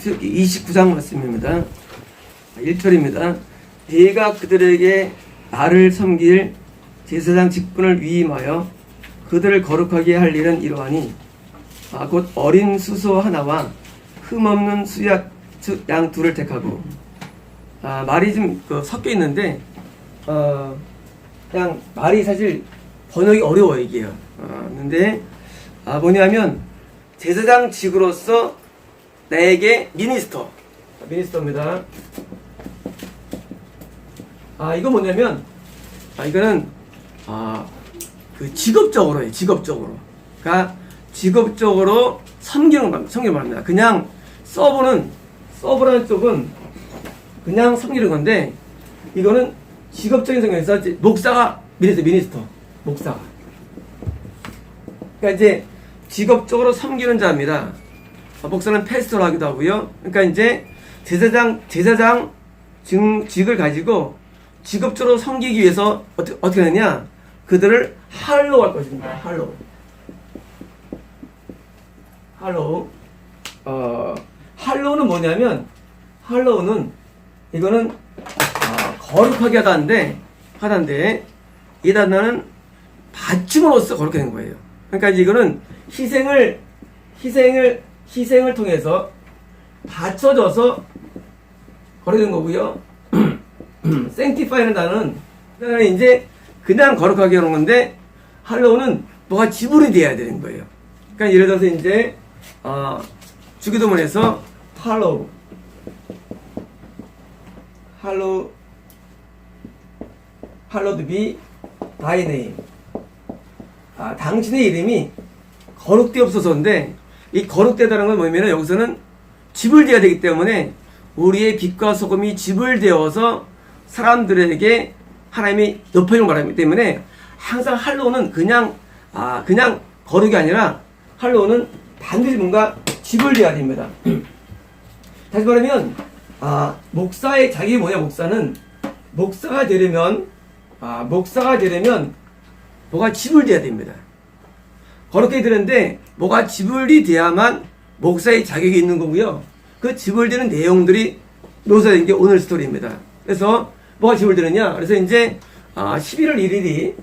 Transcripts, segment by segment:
출애굽기 29장 말씀입니다. 1절입니다. 네가 그들에게 나를 섬길 제사장 직분을 위임하여 그들을 거룩하게 할 일은 이러하니 곧 어린 수소 하나와 흠없는 양 둘을 택하고 말이 좀 섞여 있는데 그냥 말이 사실 번역이 어려워요 이게요. 근데 뭐냐면 제사장 직으로서 나에게 미니스터입니다. 이거 뭐냐면 이거는 그 직업적으로예요. 그러니까 직업적으로 섬기는 겁니다. 그냥 서브라는 쪽은 그냥 섬기는 건데 이거는 직업적인 성경에서 목사가 미니스터 목사가 그러니까 이제 직업적으로 섬기는 자입니다. 목사는 패스터로 하기도 하고요. 그러니까 이제 제사장 직을 가지고 직업적으로 섬기기 위해서 어떻게 하느냐? 그들을 할로우 할 것입니다. 할로우는 뭐냐면 이거는 거룩하게 하다인데 이 단어는 바침으로써 거룩하게 된 거예요. 그러니까 이거는 희생을 통해서 바쳐져서 거룩된 거고요. sanctify는 단어는 이제 그냥 거룩하게 하는 건데 할로우는 뭐가 지불이 돼야 되는 거예요. 그러니까 예를 들어서 이제 주기도문에서 hallowed be thy name. 당신의 이름이 거룩되옵소서인데 이 거룩되다는 건 뭐냐면 여기서는 지불되어야 되기 때문에 우리의 빛과 소금이 지불되어서 사람들에게 하나님이 높여주는 바라기 때문에 항상 할로우는 그냥 거룩이 아니라 할로우는 반드시 뭔가 지불되어야 됩니다. 다시 말하면 목사의 자격이 뭐냐? 목사가 되려면 뭐가 지불돼야 됩니다. 거룩하게 되는데 뭐가 지불이 돼야만 목사의 자격이 있는 거고요. 그 지불되는 내용들이 묘사된 게 오늘 스토리입니다. 그래서 뭐가 지불되느냐? 그래서 이제 11월 1일이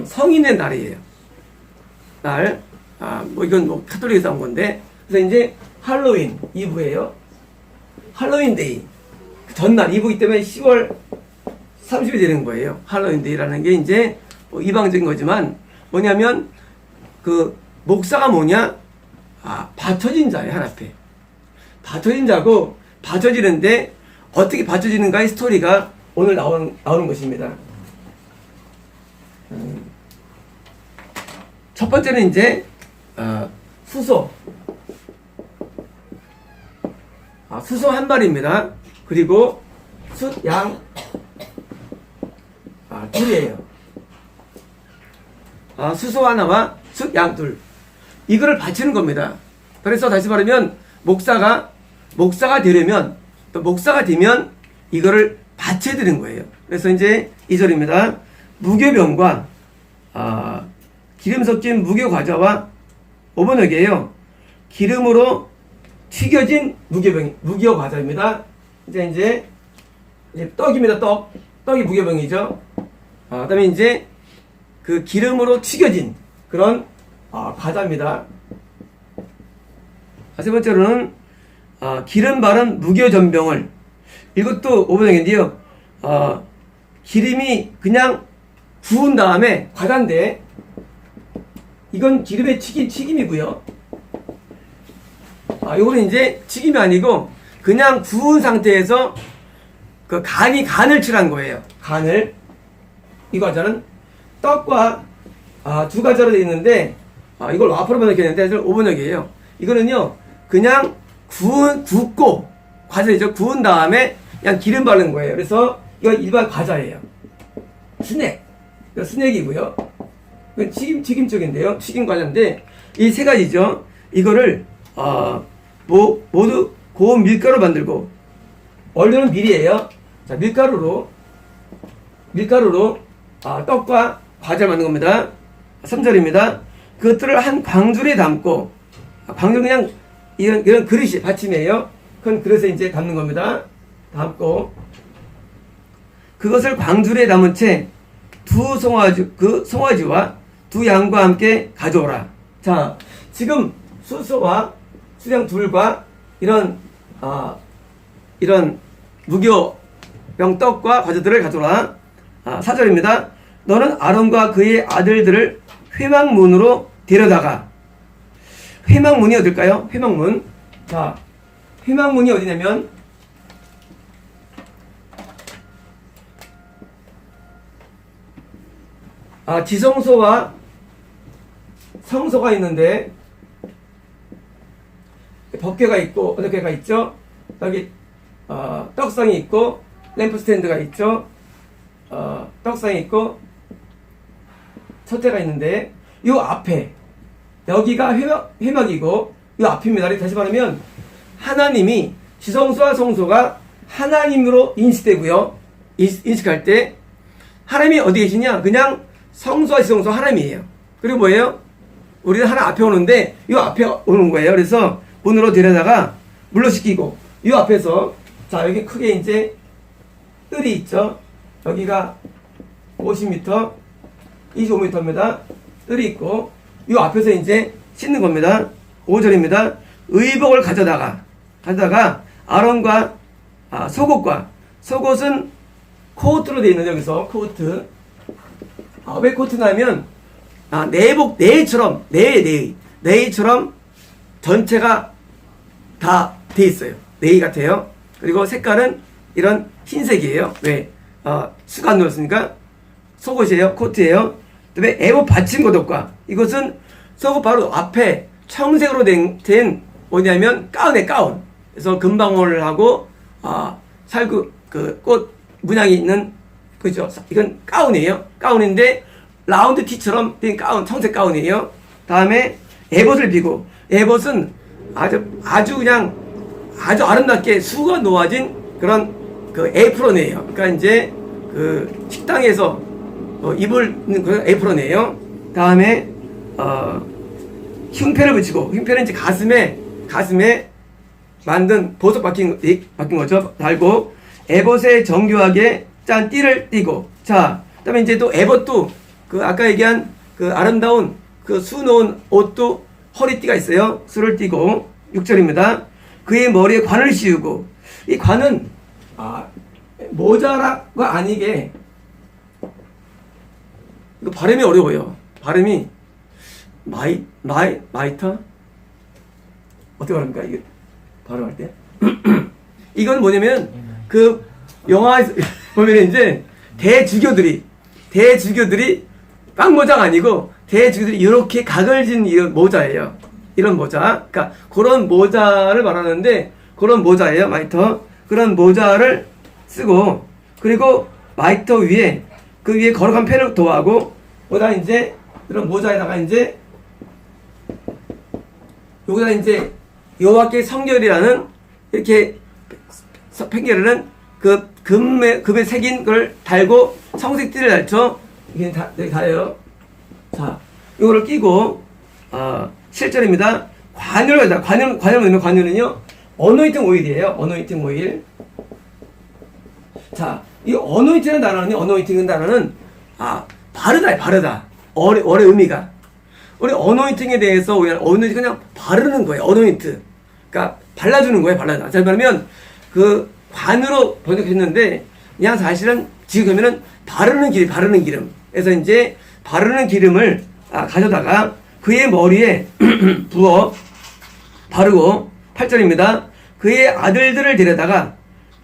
성인의 날이에요. 이건 카톨릭에서 한 건데, 그래서 이제 할로윈 이브예요. 할로윈 데이 전날 이브이기 때문에 10월 30일이 되는 거예요. 할로윈 데이라는 게 이제 이방적인 거지만 뭐냐면 그 목사가 뭐냐? 받쳐진 자예요. 하나 앞에 받쳐진 자고 받쳐지는데 어떻게 받쳐지는가의 스토리가 오늘 나오는 것입니다. 첫 번째는 이제 수소 한 마리입니다. 그리고 숫양 둘이에요. 수소 하나와 숫양 둘 이거를 바치는 겁니다. 그래서 다시 말하면 목사가 되려면 또 목사가 되면 이거를 바쳐야 되는 거예요. 그래서 이제 2절입니다. 무교병과 기름 섞인 무교 과자와 5번역이에요. 기름으로 튀겨진 무교 과자입니다. 이제 떡입니다. 떡이 무교병이죠. 그다음에 이제 그 기름으로 튀겨진 그런 과자입니다. 세 번째로는 기름 바른 무교 전병을 이것도 5번역인데요. 기름이 그냥 구운 다음에 과자인데 이건 기름에 튀김이고요. 이거는 이제 튀김이 아니고 그냥 구운 상태에서 그 간을 칠한 거예요. 이 과자는 떡과 두 과자로 되어 있는데 이걸 와퍼로 번역했는데 5번역이에요. 이거는요 그냥 굽고 과자이죠. 구운 다음에 그냥 기름 바른 거예요. 그래서 이거 일반 과자예요. 스낵이고요. 튀김 쪽인데요. 튀김 과자인데 이 세 가지죠. 이거를 모두 고운 밀가루 만들고 원료는 밀이에요. 자, 밀가루로 떡과 과자를 만든 겁니다. 3절입니다. 그것들을 한 광주리에 담고 광주 그냥 이런 그릇이 받침이에요. 큰 그릇에 이제 담는 겁니다. 담고 그것을 광주리에 담은 채 두 송아지와 두 양과 함께 가져오라. 자, 지금 수소와 수령 둘과 이런 무교병 떡과 과자들을 가져오라. 4절입니다. 너는 아론과 그의 아들들을 회막문으로 데려다가. 회막문이 어딜까요? 회막문. 자, 회막문이 어디냐면 지성소와 성소가 있는데 법궤가 있고 어느 궤가 있죠? 여기 떡상이 있고 램프 스탠드가 있죠? 떡상이 있고 첫째가 있는데 요 앞에 여기가 회막이고 요 앞입니다. 다시 말하면 하나님이 지성소와 성소가 하나님으로 인식되고요. 인식할 때 하나님이 어디 계시냐? 그냥 성소와 지성소 하나님이에요. 그리고 뭐예요? 우리는 하나 앞에 오는데 이 앞에 오는 거예요. 그래서 문으로 데려다가 물러시키고 이 앞에서 자 여기 크게 이제 뜰이 있죠. 여기가 50m, 25m입니다. 뜰이 있고 이 앞에서 이제 씻는 겁니다. 5절입니다. 의복을 가져다가 아론과 속옷은 코트로 되어 있는 여기서 코트. 왜 코트냐면 네이처럼 전체가 다 돼 있어요. 네이 같아요. 그리고 색깔은 이런 흰색이에요. 왜? 수가 안 넣었으니까 속옷이에요. 코트예요. 그다음에 에봇 받침 겉옷과 이것은 속옷 바로 앞에 청색으로 된 뭐냐면 가운에 가운. 그래서 금방울을 하고 살구 그 꽃 문양이 있는 그죠? 이건 가운이에요. 가운인데 라운드 T처럼 된 가운, 청색 가운이에요. 다음에 에봇을 비고 에봇은 아주 그냥 아주 아름답게 수가 놓아진 그런 그 에프론이에요. 그러니까 이제 그 식당에서 입을 그 에프론이에요. 다음에 흉패를 붙이고 흉패는 이제 가슴에 만든 보석 박힌 거죠. 달고 에봇에 정교하게 짠 띠를 띠고 자 그다음에 이제 또 에봇도 그 아까 얘기한 그 아름다운 그 수 놓은 옷도 허리띠가 있어요. 수를 띠고 6절입니다. 그의 머리에 관을 씌우고 이 관은 모자라가 아니게 이거 발음이 어려워요. 발음이 마이터 어떻게 말합니까? 이게 발음할 때 이건 뭐냐면 그 영화에서 보면 이제 대주교들이 빵모자가 아니고 대주교들이 이렇게 가글진 이런 모자예요. 이런 모자. 그러니까 그런 모자를 말하는데 그런 모자예요. 마이터. 그런 모자를 쓰고 그리고 마이터 위에 그 위에 거룩한 패를 도하고 보다 이제 이런 모자에다가 이제 여기다 이제 여호와께 성결이라는 이렇게 팽개르는 그 금에 새긴 걸 달고 청색띠를 달죠. 이게 다예요. 자, 이거를 끼고 7절입니다. 관유는요 어노인팅 오일이에요. 어노인팅 오일. 자, 이 어노인팅이라는 단어는 바르다. 원래 의미가 우리 어노인팅에 대해서 어노인팅 그냥 바르는 거예요. 어노인트. 그러니까 발라주는 거예요. 발라줘. 자, 그러면 그 관으로 번역했는데 그냥 사실은 지금 바르는 기름. 그래서 이제 바르는 기름을 가져다가 그의 머리에 부어 바르고 8절입니다. 그의 아들들을 데려다가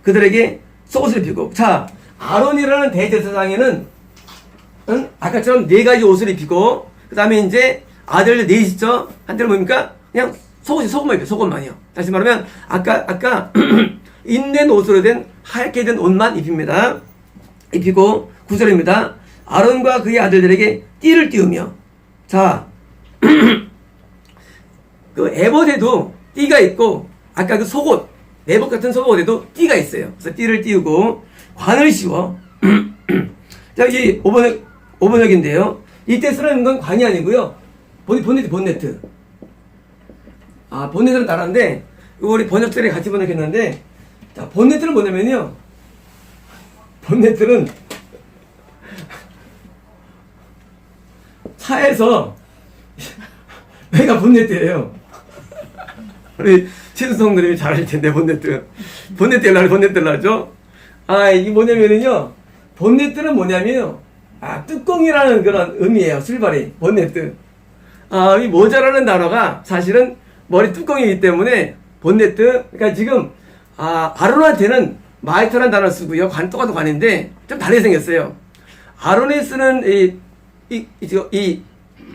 그들에게 속옷을 입히고 자 아론이라는 대제사장에는 아까처럼 4가지 옷을 입히고 그 다음에 이제 아들들 넷이죠. 한때는 뭡니까? 그냥 속옷만 입혀요. 속옷만이요. 다시 말하면 아까 인된 옷으로 된 하얗게 된 옷만 입힙니다. 입히고 9절입니다. 아론과 그의 아들들에게 띠를 띄우며 자 그 에봇에도 띠가 있고 아까 그 속옷 내복 같은 속옷에도 띠가 있어요. 그래서 띠를 띄우고 관을 씌워 자 이 5번역인데요. 이때 쓰는 건 관이 아니고요. 본네트 본네트는 다른데, 이거 우리 번역들이 같이 번역했는데, 자, 본네트는 뭐냐면요. 본네트는 차에서, 여기가 본네트예요. 우리 최수성 그림이 잘 알 텐데, 본네트. 본네트 연락을 본네트 연락하죠? 이게 뭐냐면요. 본네트는 뭐냐면요. 뚜껑이라는 그런 의미예요. 출발이. 본네트. 이 모자라는 단어가 사실은 머리 뚜껑이기 때문에 본네트. 그러니까 지금, 아론한테는 마이터라는 단어를 쓰고요. 똑같은 관인데 좀 다르게 생겼어요. 아론이 쓰는 이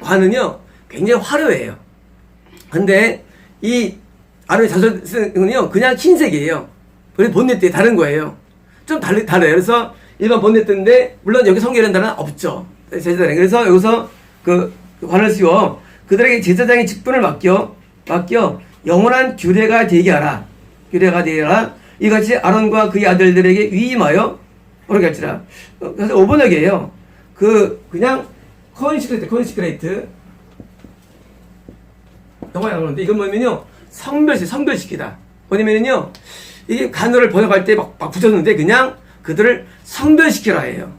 관은요. 굉장히 화려해요. 근데 이 아론이 자주 쓰는 건요. 그냥 흰색이에요. 그래서 본네트에 다른 거예요. 좀 달라요. 그래서 일반 본네트인데 물론 여기 성경에는 단어는 없죠. 제사장에. 그래서 여기서 그 관을 씌워 그들에게 제사장의 직분을 맡겨 영원한 규례가 되게 하라. 이같이 아론과 그의 아들들에게 위임하여 오르게 할지라. 그래서 5번역이에요. 그냥 컨시크레이트 영어에 나오는데 이건 뭐냐면요. 성별시키다. 뭐냐면요. 이게 간어를 번역할 때 막 붙였는데 그냥 그들을 성별시키라 해요.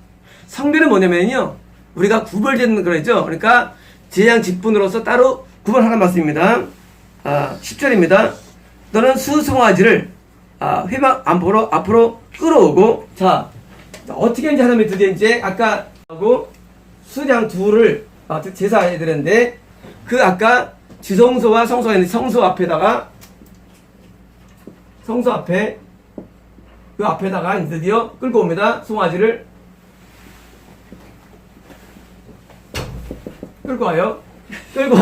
성별은 뭐냐면요. 우리가 구별되는 거죠. 그러니까 제양 직분으로서 따로 구별하라는 말씀입니다. 10절입니다. 너는 수송아지를 회막 앞으로 끌어오고 자 어떻게 이제 하나님의 드디어 이제 아까 하고 수양 둘을 제사해야 되는데 아까 지성소와 성소가 있는데 성소 앞에다가 그 앞에다가 드디어 끌고 옵니다. 송아지를 끌고 와요. 끌고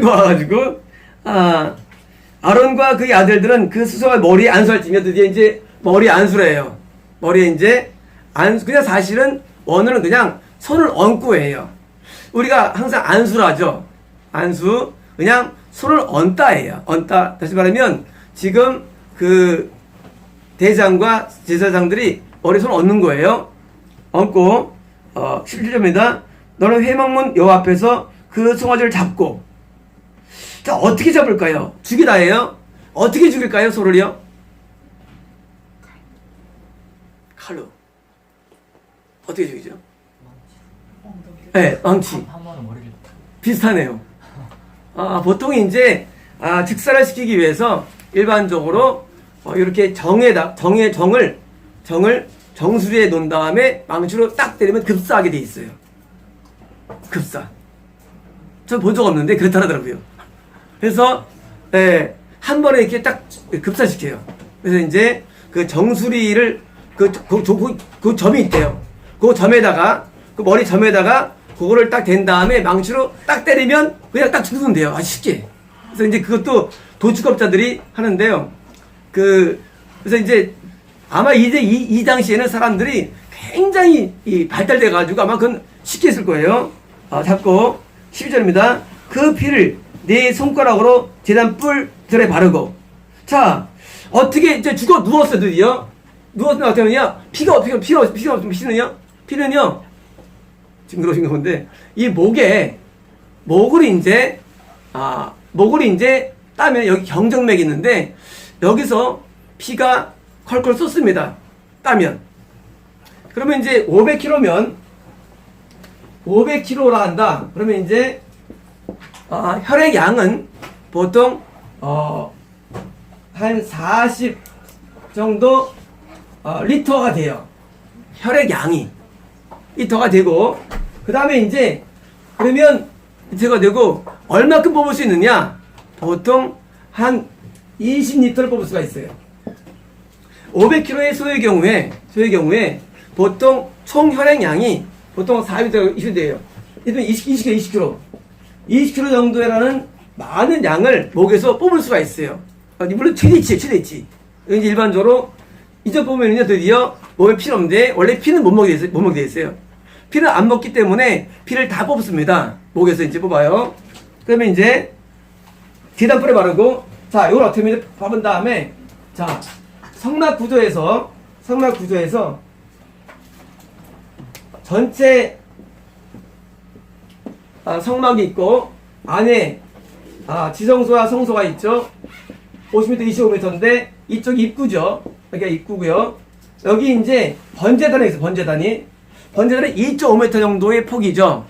와가지고 아론과 그의 아들들은 그 수송아지 머리에 안수할 때 드디어 이제 머리 안수래요. 머리에 이제 그냥 사실은 원어는 그냥 손을 얹고 해요. 우리가 항상 안수를 하죠. 안수 그냥 손을 얹다예요. 얹다. 다시 말하면 지금 그 대장과 제사장들이 머리 손을 얹는 거예요. 얹고 11절입니다. 너는 회막문 여호와 앞에서 그 송아지를 잡고 자 어떻게 잡을까요? 죽이다예요. 어떻게 죽일까요? 소를요? 칼로. 어떻게 죽이죠? 네, 망치. 비슷하네요. 보통 이제 즉사를 시키기 위해서 일반적으로 이렇게 정을 정수리에 놓은 다음에 망치로 딱 때리면 급사하게 돼 있어요. 급사. 전 본 적 없는데 그렇다더라고요. 그래서 한 번에 이렇게 딱 급사시켜요. 그래서 이제 그 정수리를 그 점이 있대요. 그 점에다가 그 머리 점에다가 그거를 딱 댄 다음에 망치로 딱 때리면 그냥 딱 죽으면 돼요. 쉽게. 그래서 이제 그것도 도축업자들이 하는데요. 그래서 이제 아마 이 당시에는 사람들이 굉장히 발달돼가지고 아마 그건 쉽게 했을 거예요. 잡고 12절입니다. 그 피를 네 손가락으로 제단 뿔들에 바르고 자 어떻게 이제 누웠어 드디어 누웠으면 어떻게 하느냐 피가 없으면 피는요 지금 그러신 건데 이 목을 이제 따면 여기 경정맥이 있는데 여기서 피가 컬컬 쏟습니다. 따면 그러면 이제 500kg라 한다. 그러면 이제 혈액 양은 보통 한 40 정도 리터가 돼요. 혈액 양이 리터가 되고 그 다음에 이제 그러면 리터가 되고 얼마큼 뽑을 수 있느냐? 보통 한 20리터를 뽑을 수가 있어요. 500kg의 소의 경우에 보통 총 혈액량이 보통 4리터 20대예요. 20kg. 20kg 정도라는 많은 양을 목에서 뽑을 수가 있어요. 물론 최대치. 이제 일반적으로 이제 보면요 드디어 몸에 피는 없는데 원래 피는 못 먹게 돼 있어요. 피는 안 먹기 때문에 피를 다 뽑습니다. 목에서 이제 뽑아요. 그러면 이제 계단불에 바르고 자 이걸 어떻게 하면 바른 다음에 자 성막 구조에서 전체 성막이 있고 안에 지성소와 성소가 있죠. 50m, 25m인데 이쪽이 입구죠. 여기가 입구고요. 여기 이제 번제단이 있어요. 번제단이 2.5m 정도의 폭이죠.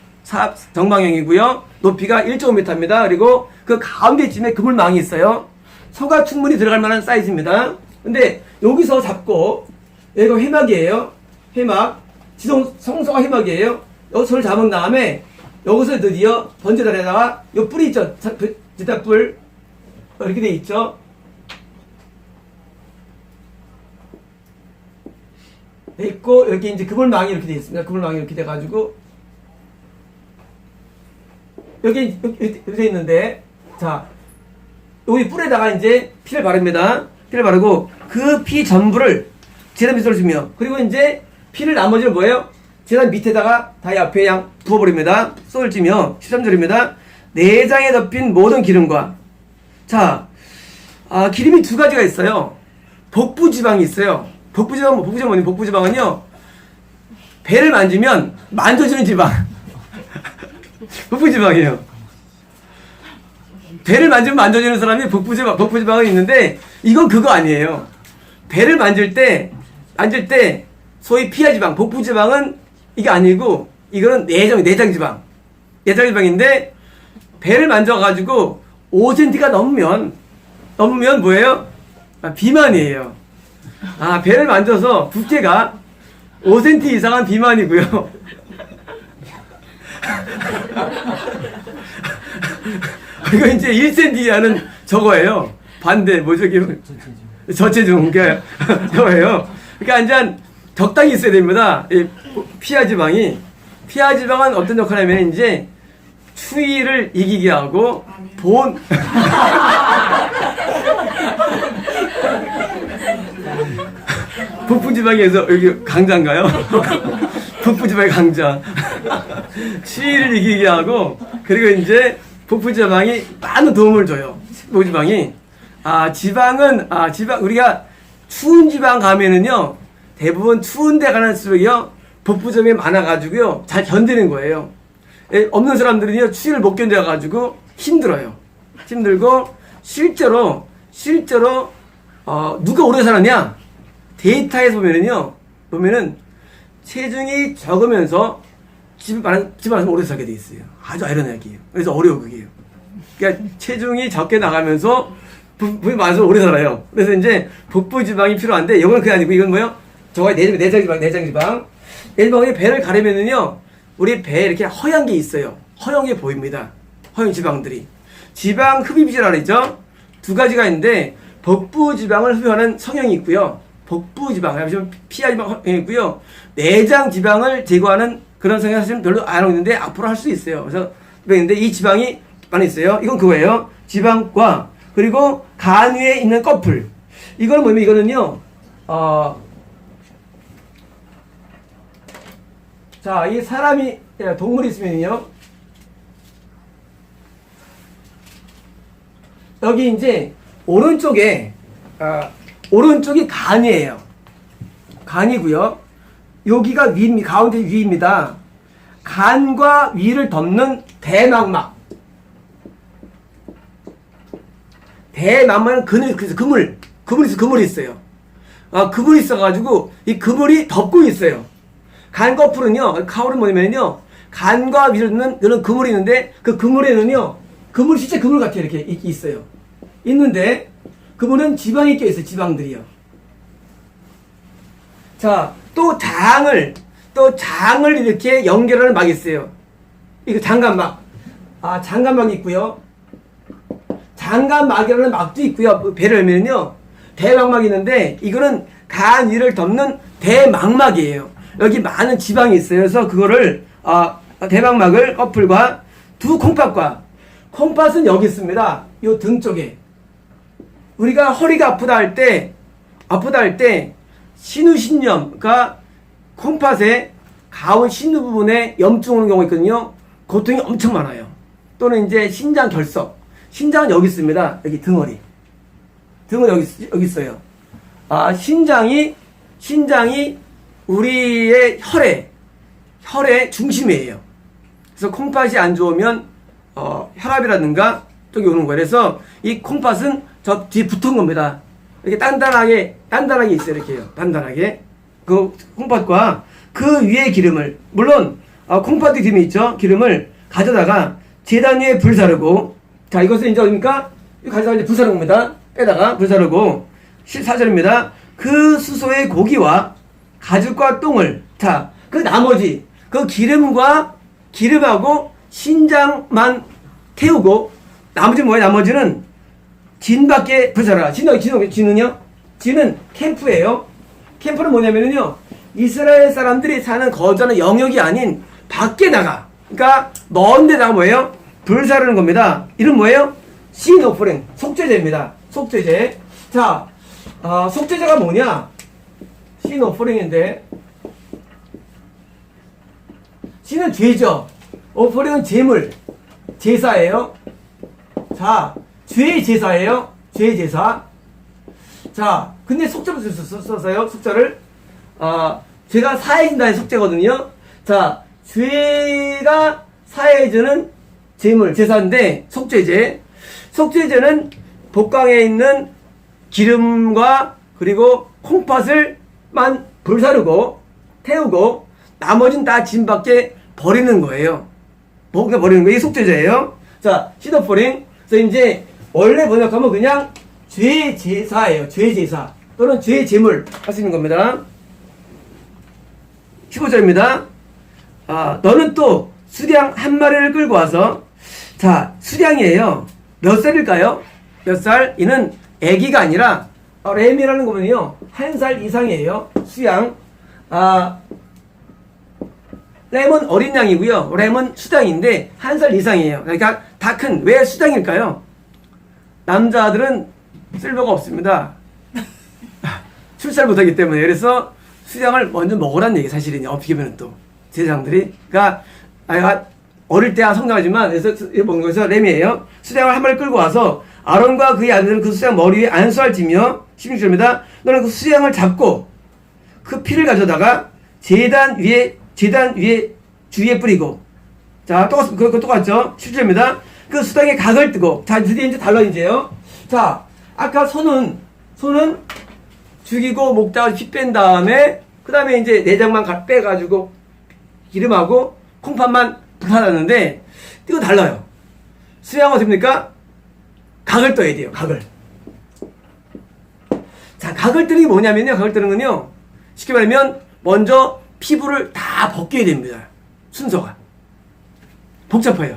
정방형이고요. 높이가 1.5m입니다. 그리고 그 가운데쯤에 그물망이 있어요. 소가 충분히 들어갈 만한 사이즈입니다. 근데 여기서 잡고 여기가 회막이에요. 회막. 성소가 회막이에요. 여기서를 잡은 다음에 여기서 드디어 번제단에다가 요 뿔이 있죠. 지다뿔 이렇게 돼 있죠. 돼 있고 여기 이제 그물망이 이렇게 돼 있습니다. 그물망이 이렇게 돼 가지고 여기 돼 있는데, 자, 여기 뿔에다가 이제 피를 바릅니다. 피를 바르고 그 피 전부를 제단 밑으로 주며, 그리고 이제 피를 나머지는 뭐예요? 제단 밑에다가 다 옆에 그냥 부어버립니다. 쏘를 찌며 13절입니다. 내장에 덮인 모든 기름과, 자, 기름이 두 가지가 있어요. 복부지방이 있어요. 복부지방은요, 배를 만지면 만져주는 지방. 복부지방이에요. 배를 만지면 만져주는 사람이 복부지방은 있는데, 이건 그거 아니에요. 배를 만질 때 소위 피하지방, 복부지방은 이게 아니고, 이거는 내장지방. 내장지방인데, 배를 만져가지고 5cm가 넘으면 뭐예요? 비만이에요. 배를 만져서 두께가 5cm 이상은 비만이고요. 이거 이제 1cm 이하는 저거예요. 반대, 저체중. 저거예요. 그러니까 이제 적당히 있어야 됩니다. 이 피하지방은 어떤 역할을 하면 이제 추위를 이기게 하고 복부지방에서 여기 강자인가요? 복부지방의 강자. 추위를 이기게 하고, 그리고 이제 복부지방이 많은 도움을 줘요. 복부지방이. 우리가 추운 지방 가면은요, 대부분 추운 데 갈수록요, 복부지방이 많아가지고요, 잘 견디는 거예요. 없는 사람들은요, 추위를 못 견뎌가지고 힘들어요. 힘들고, 실제로, 누가 오래 살았냐? 데이터에서 보면은, 체중이 적으면서 집에 많아서 오래 살게 돼 있어요. 아주 아이러니하게요. 그래서 어려워, 그게요. 그러니까 체중이 적게 나가면서 부위 많아서 오래 살아요. 그래서 이제 복부지방이 필요한데, 이건 그게 아니고, 이건 뭐예요? 저거 내장지방. 일반적으로 배를 가리면은요, 우리 배에 이렇게 허연 게 있어요. 허연 게 보입니다. 허연 지방들이. 지방 흡입이라고 그러죠? 두 가지가 있는데, 복부지방을 흡입하는 성형이 있고요. 복부지방, 피하지방이 있고요. 내장지방을 제거하는 그런 성형 사실은 별로 안 하고 있는데, 앞으로 할 수 있어요. 그런데 이 지방이 많이 있어요. 이건 그거예요. 지방과, 그리고 간 위에 있는 꺼풀. 이거는 뭐냐면, 이거는요, 자, 이 사람이, 동물이 있으면요, 여기 이제, 오른쪽이 간이에요. 간이고요. 여기가 가운데 위입니다. 간과 위를 덮는 대망막. 대망막은 그물이 있어요. 그물이 있어가지고, 이 그물이 덮고 있어요. 간꺼풀은요, 카울은 뭐냐면요, 간과 위를 덮는 그런 그물이 있는데, 그 그물에는요, 진짜 그물 같아요. 이렇게 있어요. 있는데, 그물은 지방이 껴있어요. 지방들이요. 자, 또 장을 이렇게 연결하는 막이 있어요. 이거 장간막. 장간막이 있고요. 장간막이라는 막도 있고요. 배를 열면요, 대망막이 있는데, 이거는 간 위를 덮는 대망막이에요. 여기 많은 지방이 있어요. 그래서 그거를, 대망막을 커플과 두 콩팥은 여기 있습니다. 요 등 쪽에. 우리가 허리가 아프다 할 때, 신우신염가 콩팥에 가운 신우 부분에 염증 오는 경우가 있거든요. 고통이 엄청 많아요. 또는 이제 신장 결석. 신장은 여기 있습니다. 여기 등은 여기 있어요. 신장이 우리의 혈의 중심이에요. 그래서 콩팥이 안 좋으면 혈압이라든가 쪽에 오는 거예요. 그래서 이 콩팥은 저 뒤에 붙은 겁니다. 이렇게 단단하게 있어요. 이렇게요. 단단하게. 그 콩팥과 그 위에 기름을, 물론, 콩팥에 기름이 있죠. 기름을 가져다가 제단 위에 불 사르고, 자, 이것은 이제 어딥니까? 이거 가져다가 이제 불 사르는 겁니다. 빼다가 불 사르고, 14절입니다. 그 수소의 고기와 가죽과 똥을, 자, 그 나머지, 그 기름하고 신장만 태우고, 나머지는 뭐예요? 나머지는 진 밖에 불사라. 진은요? 진은 캠프예요. 캠프는 뭐냐면요, 이스라엘 사람들이 사는 거주하는 영역이 아닌 밖에 나가. 그러니까 먼 데다가 뭐예요? 불사르는 겁니다. 이름 뭐예요? 신 오퍼링, 속죄제입니다. 속죄제. 자, 속죄제가 뭐냐? 신 오퍼링인데, 신은 죄죠. 오퍼링은 제물, 제사예요. 자, 죄의 제사예요. 죄의 제사. 자, 근데 속죄를 썼어요. 속죄를. 죄가 사해진다는 속죄거든요. 자, 죄가 사해지는 제물, 제사인데, 속죄제. 속죄제는 복강에 있는 기름과 그리고 콩팥을만 불사르고 태우고 나머지는 다 진 밖에 버리는 거예요. 버리는 거. 이게 속죄제예요. 자, 시더포링. 그래서 이제 원래 번역하면 그냥 죄 제사예요. 죄 제사 또는 죄 제물 할 수 있는 겁니다. 15절입니다. 너는 또 수량 한 마리를 끌고 와서, 자, 수량이에요. 몇 살일까요? 몇 살? 이는 애기가 아니라 램이라는 거는요 1살 이상이에요. 수양. 램은 어린 양이고요. 램은 수양인데 1살 이상이에요. 그러니까 다 큰. 왜 수양일까요? 남자들은 쓸모가 없습니다. 출산을 못하기 때문에. 그래서 수양을 먼저 먹으라는 얘기 사실은요. 어떻게 보면 또 제사장들이. 그러니까 아이가 어릴 때야 성장하지만 그래서 먹는 거에서 램이에요. 수양을 한 마리 끌고 와서 아론과 그의 아들은 그 수양 머리 위에 안수할 지며 16절입니다. 너는 그 수양을 잡고 그 피를 가져다가 제단 위에 주위에 뿌리고, 자, 그거 똑같죠? 17절입니다. 그 수당의 각을 뜨고, 자, 드디어 이제 달라, 이제요. 자, 아까 손은 죽이고, 목다가 피 뺀 다음에, 그 다음에 이제 내장만 빼가지고, 기름하고, 콩팥만 불살랐는데, 이거 달라요. 수양은 어떻습니까? 각을 떠야 돼요, 각을. 자, 각을 뜨는 게 뭐냐면요, 각을 뜨는 건요, 쉽게 말하면, 먼저 피부를 다 벗겨야 됩니다. 순서가. 복잡해요.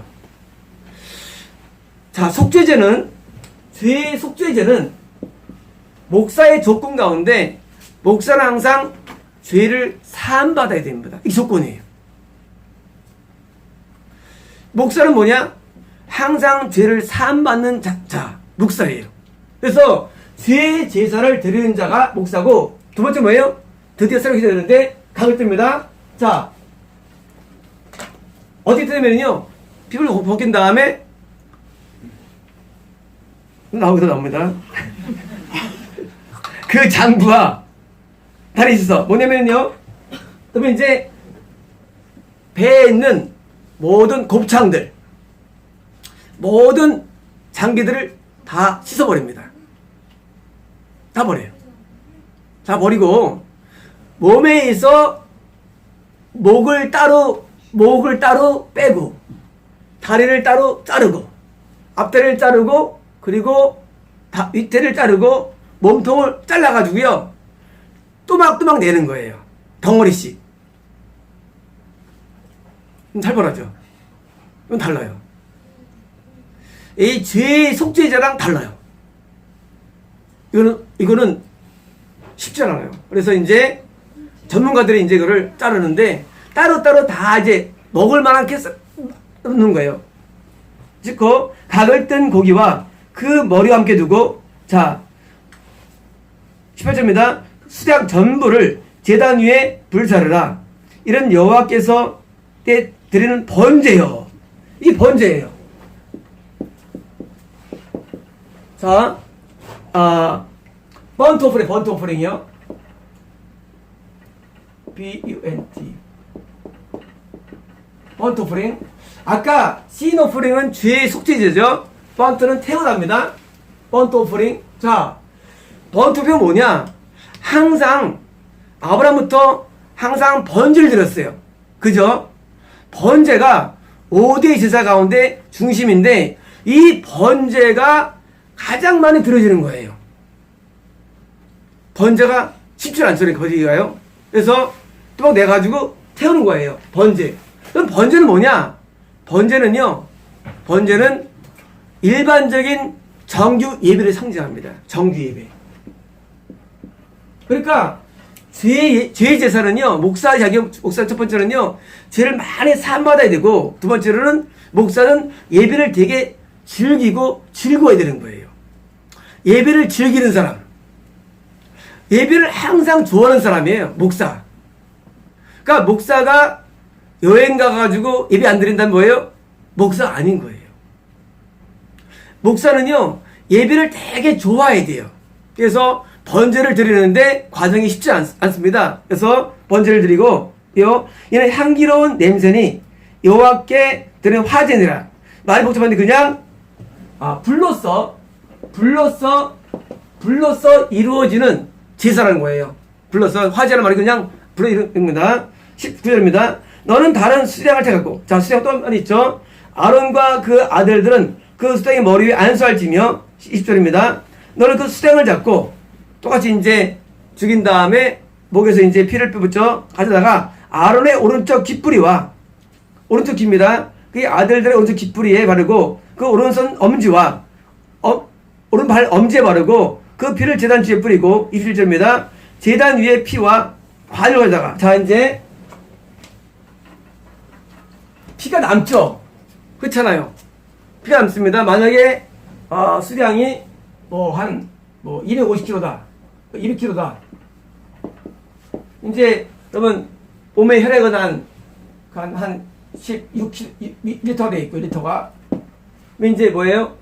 자, 속죄제는, 죄의 속죄제는 목사의 조건 가운데 목사는 항상 죄를 사함받아야 됩니다. 이 조건이에요. 목사는 뭐냐? 항상 죄를 사함받는 자, 목사예요. 그래서 죄의 제사를 드리는 자가 목사고, 두 번째 뭐예요? 드디어 새롭게 되는데 각을 뜹니다. 자, 어떻게 뜨냐면요, 피부를 벗긴 다음에 나옵니다. 그 장부와 다리 있어. 뭐냐면요, 그러면 이제 배에 있는 모든 곱창들, 모든 장기들을 다 씻어버립니다. 다 버려요. 다 버리고 몸에 있어 목을 따로 빼고, 다리를 따로 자르고, 앞다리를 자르고, 그리고 윗다리를 자르고, 몸통을 잘라가지고요, 또박또박 내는 거예요. 덩어리씩. 살벌하죠? 이건 달라요. 이 죄의 속죄제랑 달라요. 이거는 쉽지 않아요. 그래서 이제 전문가들이 이제 이거를 자르는데, 따로따로 다 이제 먹을 만하게 넣는 거예요. 즉, 각을 뜬 고기와 그 머리와 함께 두고, 자, 18절입니다. 수량 전부를 제단 위에 불사르라. 이런 여호와께서 드리는 번제요. 이 번제예요. 자, 번트 오퍼링이요. B-U-N-T. 번트 오퍼링. 아까 신 오퍼링은 죄의 속죄제죠. 번트는 태어납니다. 번트 오퍼링. 자, 번트 오퍼링은 뭐냐? 항상 아브라함부터 항상 번제를 드렸어요. 그죠? 번제가 5대 제사 가운데 중심인데 이 번제가 가장 많이 드려지는 거예요. 번제가 쉽지 않죠. 거기가요. 그래서 또 내가지고 태우는 거예요. 번제. 그럼 번제는 뭐냐? 번제는요. 번제는 일반적인 정규 예배를 상징합니다. 정규 예배. 그러니까 죄 제사는요. 목사 첫 번째는요. 죄를 많이 사함받아야 되고 두 번째로는 목사는 예배를 되게 즐기고 즐거워야 되는 거예요. 예배를 즐기는 사람. 예배를 항상 좋아하는 사람이에요. 목사. 그러니까 목사가 여행 가가지고 예배 안 드린다면 뭐예요? 목사 아닌 거예요. 목사는요. 예배를 되게 좋아해야 돼요. 그래서 번제를 드리는데 과정이 쉽지 않습니다. 그래서 번제를 드리고 이는 향기로운 냄새니 여호와께 드리는 화제니라. 말이 복잡한데 그냥 불로써 이루어지는 제사라는 거예요. 불러서 화제라는 말이 그냥 불러 이룹니다. 19절입니다. 너는 다른 수량을 택하고, 자, 수량 또 한 번 있죠. 아론과 그 아들들은 그 수량의 머리 위에 안수할 지며 20절입니다. 너는 그 수량을 잡고 똑같이 이제 죽인 다음에 목에서 이제 피를 뽑죠. 가져다가 아론의 오른쪽 귓뿌리와 오른쪽 귀입니다. 그 아들들의 오른쪽 귓뿌리에 바르고 그 오른손 엄지와 오른발 엄지에 바르고 그 피를 제단 뒤에 뿌리고 21절입니다. 제단 위에 피와 관을 가져다가 자 이제 피가 남죠. 그렇잖아요. 피가 남습니다. 만약에 수량이 한 250kg다, 200kg다. 이제 그러면 몸에 혈액은 한 16리터 돼 있고 1리터가 이제 뭐예요?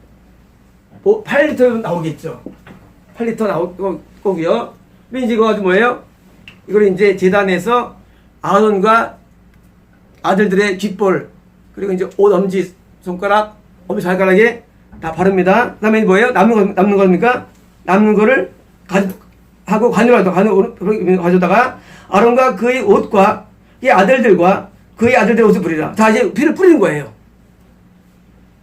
8리터 나오겠죠. 8리터 나올 거고요. 이제 이거 가지고 뭐예요? 이걸 이제 재단에서 아론과 아들들의 귓볼 그리고 이제 옷 엄지 손가락 엄지 발가락에 다 바릅니다. 그다음에 뭐예요? 남는 겁니까? 남는 거를 하고 가져다가 아론과 그의 옷과 그의 아들들과 그의 아들들의 옷을 뿌리라. 자 이제 피를 뿌리는 거예요.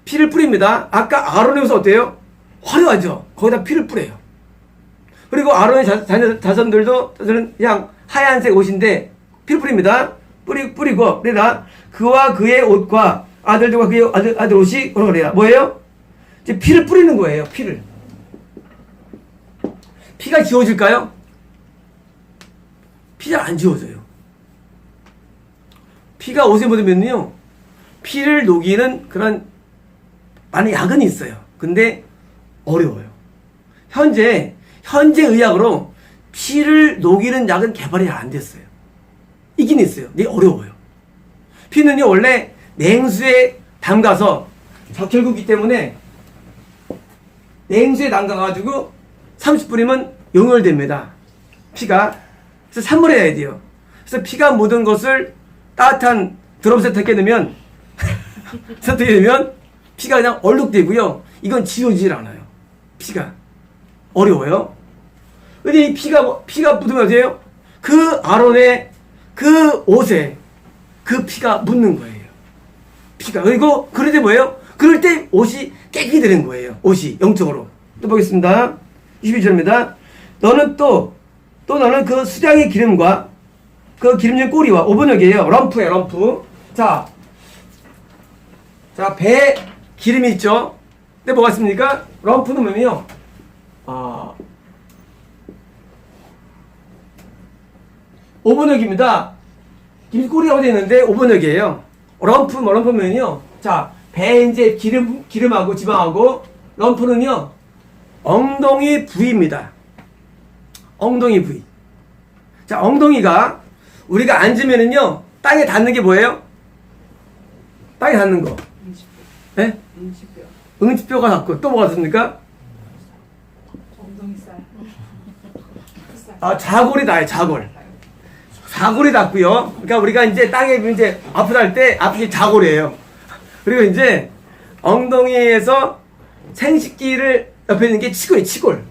피를 뿌립니다. 아까 아론의 옷은 어때요? 화려하죠. 거기다 피를 뿌려요. 그리고 아론의 자손들도 그냥 하얀색 옷인데 피를 뿌립니다. 뿌리고 그러나 그와 그의 옷과 아들들과 그의 아들 옷이 그러라. 뭐예요? 이제 피를 뿌리는 거예요. 피를. 피가 지워질까요? 피가 안 지워져요. 피가 옷에 묻으면요, 피를 녹이는 그런 많은 약은 있어요. 근데 어려워요. 현재 의학으로 피를 녹이는 약은 개발이 안 됐어요. 있긴 있어요. 근데 어려워요. 피는요, 원래 냉수에 담가서 적혈구기 때문에 냉수에 담가가지고 30분이면 용혈됩니다. 피가. 그래서 산물해야 돼요. 그래서 피가 묻은 것을 따뜻한 드럼셋 덮게 되면 피가 그냥 얼룩되고요. 이건 지워지질 않아요. 피가. 어려워요. 근데 이 피가 묻으면 어때요? 그 아론의 그 옷에 그 피가 묻는 거예요. 피가. 그리고 그럴 때 뭐예요? 그럴 때 옷이 깨끗이 되는 거예요. 옷이 영적으로. 또 보겠습니다. 22절입니다. 너는 너는 그 수량의 기름과 그 기름진 꼬리와 5번역이에요. 럼프예요, 럼프. 자, 배에 기름이 있죠? 근데 뭐가 있습니까? 럼프는 뭐냐면요. 5번역입니다. 꼬리라고 되어 있는데 5번역이에요. 럼프면요. 자, 배에 이제 기름하고 지방하고, 럼프는요, 엉덩이 부위입니다. 엉덩이 부위. 자, 엉덩이가 우리가 앉으면은요, 땅에 닿는 게 뭐예요? 땅에 닿는 거. 네? 응치뼈가 닿고, 또 뭐가 닿습니까? 자골이 닿아요, 자골. 자골이 닿고요. 그러니까 우리가 이제 땅에 이제 아프다 할 때, 아픈 게 자골이에요. 그리고 이제 엉덩이에서 생식기를 옆에 있는 게 치골이에요. 치골.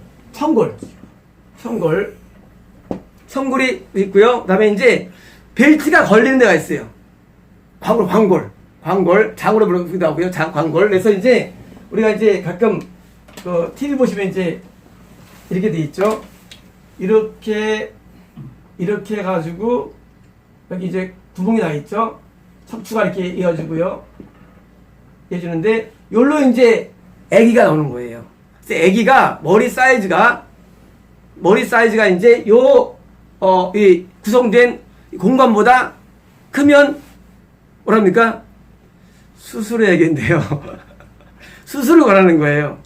청골이 있고요. 그다음에 이제 벨트가 걸리는 데가 있어요. 광골, 장으로 부르기도 하고요. 광골. 그래서 이제 우리가 이제 가끔 그 TV 보시면 이제 이렇게 돼 있죠. 이렇게 해가지고 여기 이제 구멍이 나 있죠. 척추가 이렇게 이어지고요. 해주는데 요로 이제 아기가 나오는 거예요. 그래서 아기가 머리 사이즈가 이제 이 구성된 공간보다 크면 뭐랍니까? 수술해야겠는데요. 수술을 원하는 거예요.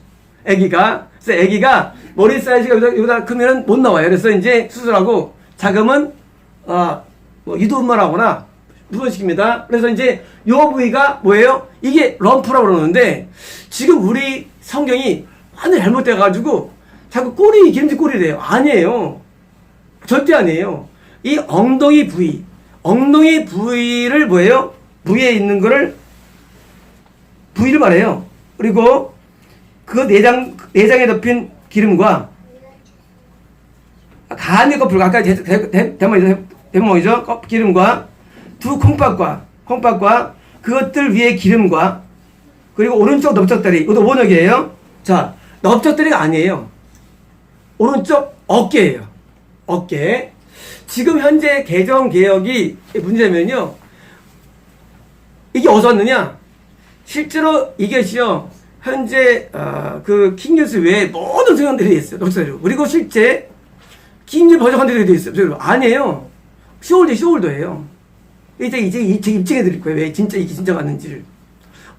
아기가. 그래서 아기가 머리 사이즈가 여기보다 크면 못 나와요. 그래서 이제 수술하고 작으면 뭐 이도음말하거나 무선시킵니다. 그래서 이제 요 부위가 뭐예요? 이게 럼프라고 그러는데 지금 우리 성경이 완전히 잘못돼가지고 자꾸 기름진 꼬리래요. 아니에요. 절대 아니에요. 이 엉덩이 부위를 뭐예요? 부위에 있는 거를 부위를 말해요. 그리고 그 내장에 덮인 기름과 간의 껍질 아까 대목이죠. 기름과 두 콩팥과 그것들 위에 기름과 그리고 오른쪽 넓적다리 이것도 원역이에요. 자, 넓적다리가 아니에요. 오른쪽 어깨예요. 어깨. 지금 현재 개정개혁이 문제면요. 이게 어디서 왔느냐? 실제로 이것이요. 현재 그 킹뉴스 외에 모든 성경들이 있어요. 녹색으로. 그리고 실제 킹뉴스 번역한 데도 있어요. 아니에요. 쇼울더예요. 이제 입증해 드릴 거예요. 왜 이게 진짜 맞는지를.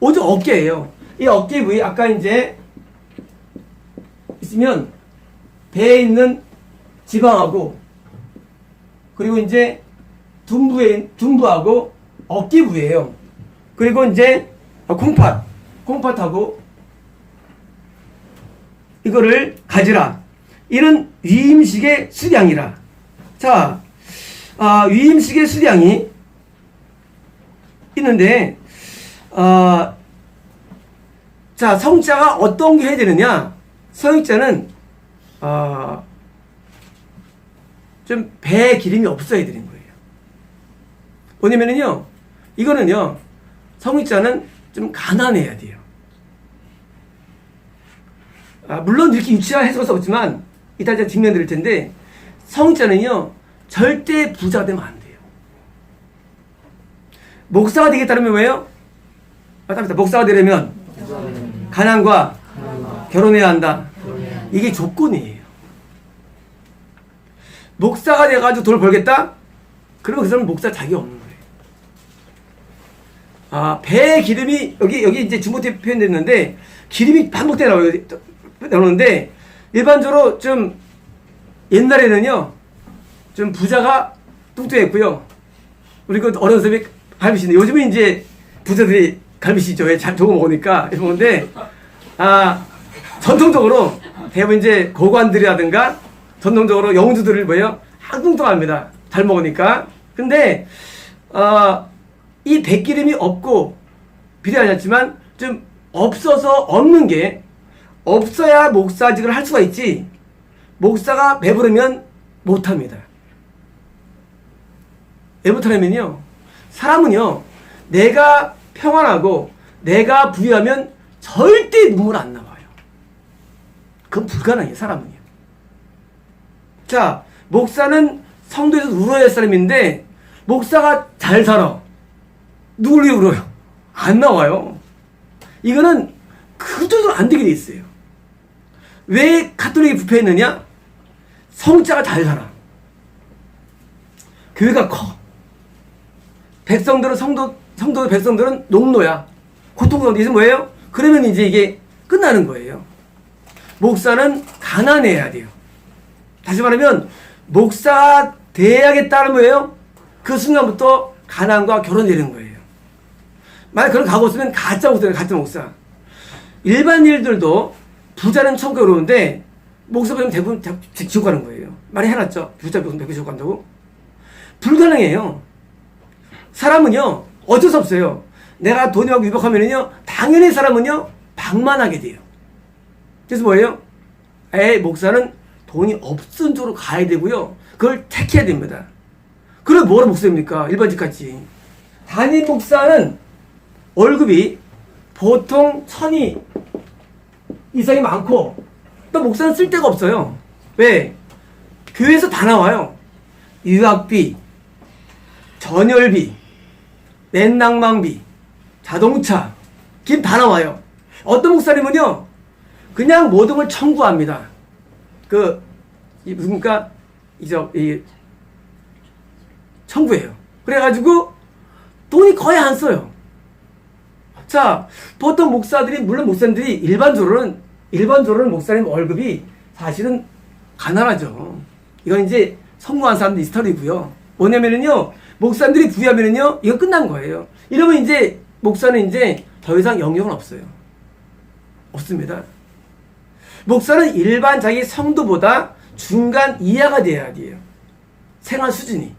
오직 어깨예요. 이 어깨 부위 아까 이제 있으면 배에 있는 지방하고 그리고 이제 둔부하고 어깨 부위예요. 그리고 이제 콩팥하고 이거를 가지라. 이는 위임식의 수량이라. 자, 위임식의 수량이 있는데, 자, 성자가 어떤 게 해야 되느냐? 성자는, 좀 배에 기름이 없어야 되는 거예요. 뭐냐면은요, 이거는요, 성자는 좀 가난해야 돼요. 물론 이렇게 유치화해서 없지만, 이따 제가 뒷면 드릴 텐데, 성자는요, 절대 부자가 되면 안 돼요. 목사가 되겠다면 뭐예요? 맞습니다. 목사가 되려면 가난과 결혼해야 한다. 이게 조건이에요. 목사가 돼가지고 돈을 벌겠다? 그러면 그 사람은 목사 자격이 없는 거예요. 배에 기름이 여기 이제 중보태 표현됐는데 기름이 반복돼 나오는데 일반적으로 좀 옛날에는요 좀 부자가 뚱뚱했고요. 그리고 어려운 사람이 갈비시인데 요즘은 이제 부자들이 갈비시죠. 왜 잘 저거 먹으니까 이러는데 전통적으로 대부분 이제 고관들이라든가 전통적으로 영주들을 뭐예요? 뚱뚱합니다. 잘 먹으니까. 근데 이 배기름이 없고 비례하셨지만 좀 없어서 없는 게 없어야 목사직을 할 수가 있지 목사가 배부르면 못합니다. 왜 못하냐면요 사람은요 내가 평안하고 내가 부유하면 절대 눈물 안 나와요. 그건 불가능해요. 사람은요. 자, 목사는 성도에서 울어야 할 사람인데 목사가 잘 살아. 누굴 위해 울어요? 안 나와요. 이거는 그대로 안 되게 돼 있어요. 왜 가톨릭이 부패했느냐? 성자가 잘 살아. 교회가 커. 백성들은 성도 백성들은 농노야. 고통스러운데 이제 뭐예요? 그러면 이제 이게 끝나는 거예요. 목사는 가난해야 돼요. 다시 말하면 목사 돼야겠다는 거예요. 그 순간부터 가난과 결혼되는 거예요. 만약 그런 각오 없으면 가짜 목사예요. 가짜 목사. 일반 일들도 부자는 천국에 오르는데 목사보다는 대부분 지옥 가는 거예요. 많이 해놨죠. 부자 백성 지옥 간다고. 불가능해요. 사람은요 어쩔 수 없어요. 내가 돈이 많고 유복하면은요 당연히 사람은요 방만하게 돼요. 그래서 뭐예요? 목사는 돈이 없은 쪽으로 가야 되고요. 그걸 택해야 됩니다. 그럼 뭐라 목사입니까? 일반직같이. 담임 목사는 월급이 보통 1,000이 이상이 많고 또 목사는 쓸 데가 없어요. 왜? 교회에서 다 나와요. 유학비, 전열비, 맨낭망비, 자동차, 김 다 나와요. 어떤 목사님은요, 그냥 모든 걸 청구합니다. 누굽니까? 청구해요. 그래가지고 돈이 거의 안 써요. 자, 보통 목사들이, 물론 목사님들이 일반적으로는 목사님 월급이 사실은 가난하죠. 이건 이제 성공한 사람들 스타일이고요. 뭐냐면은요, 목사님들이 부유하면은요, 이거 끝난 거예요. 이러면 이제 목사는 이제 더 이상 영역은 없어요. 없습니다. 목사는 일반 자기 성도보다 중간 이하가 돼야 돼요. 생활 수준이.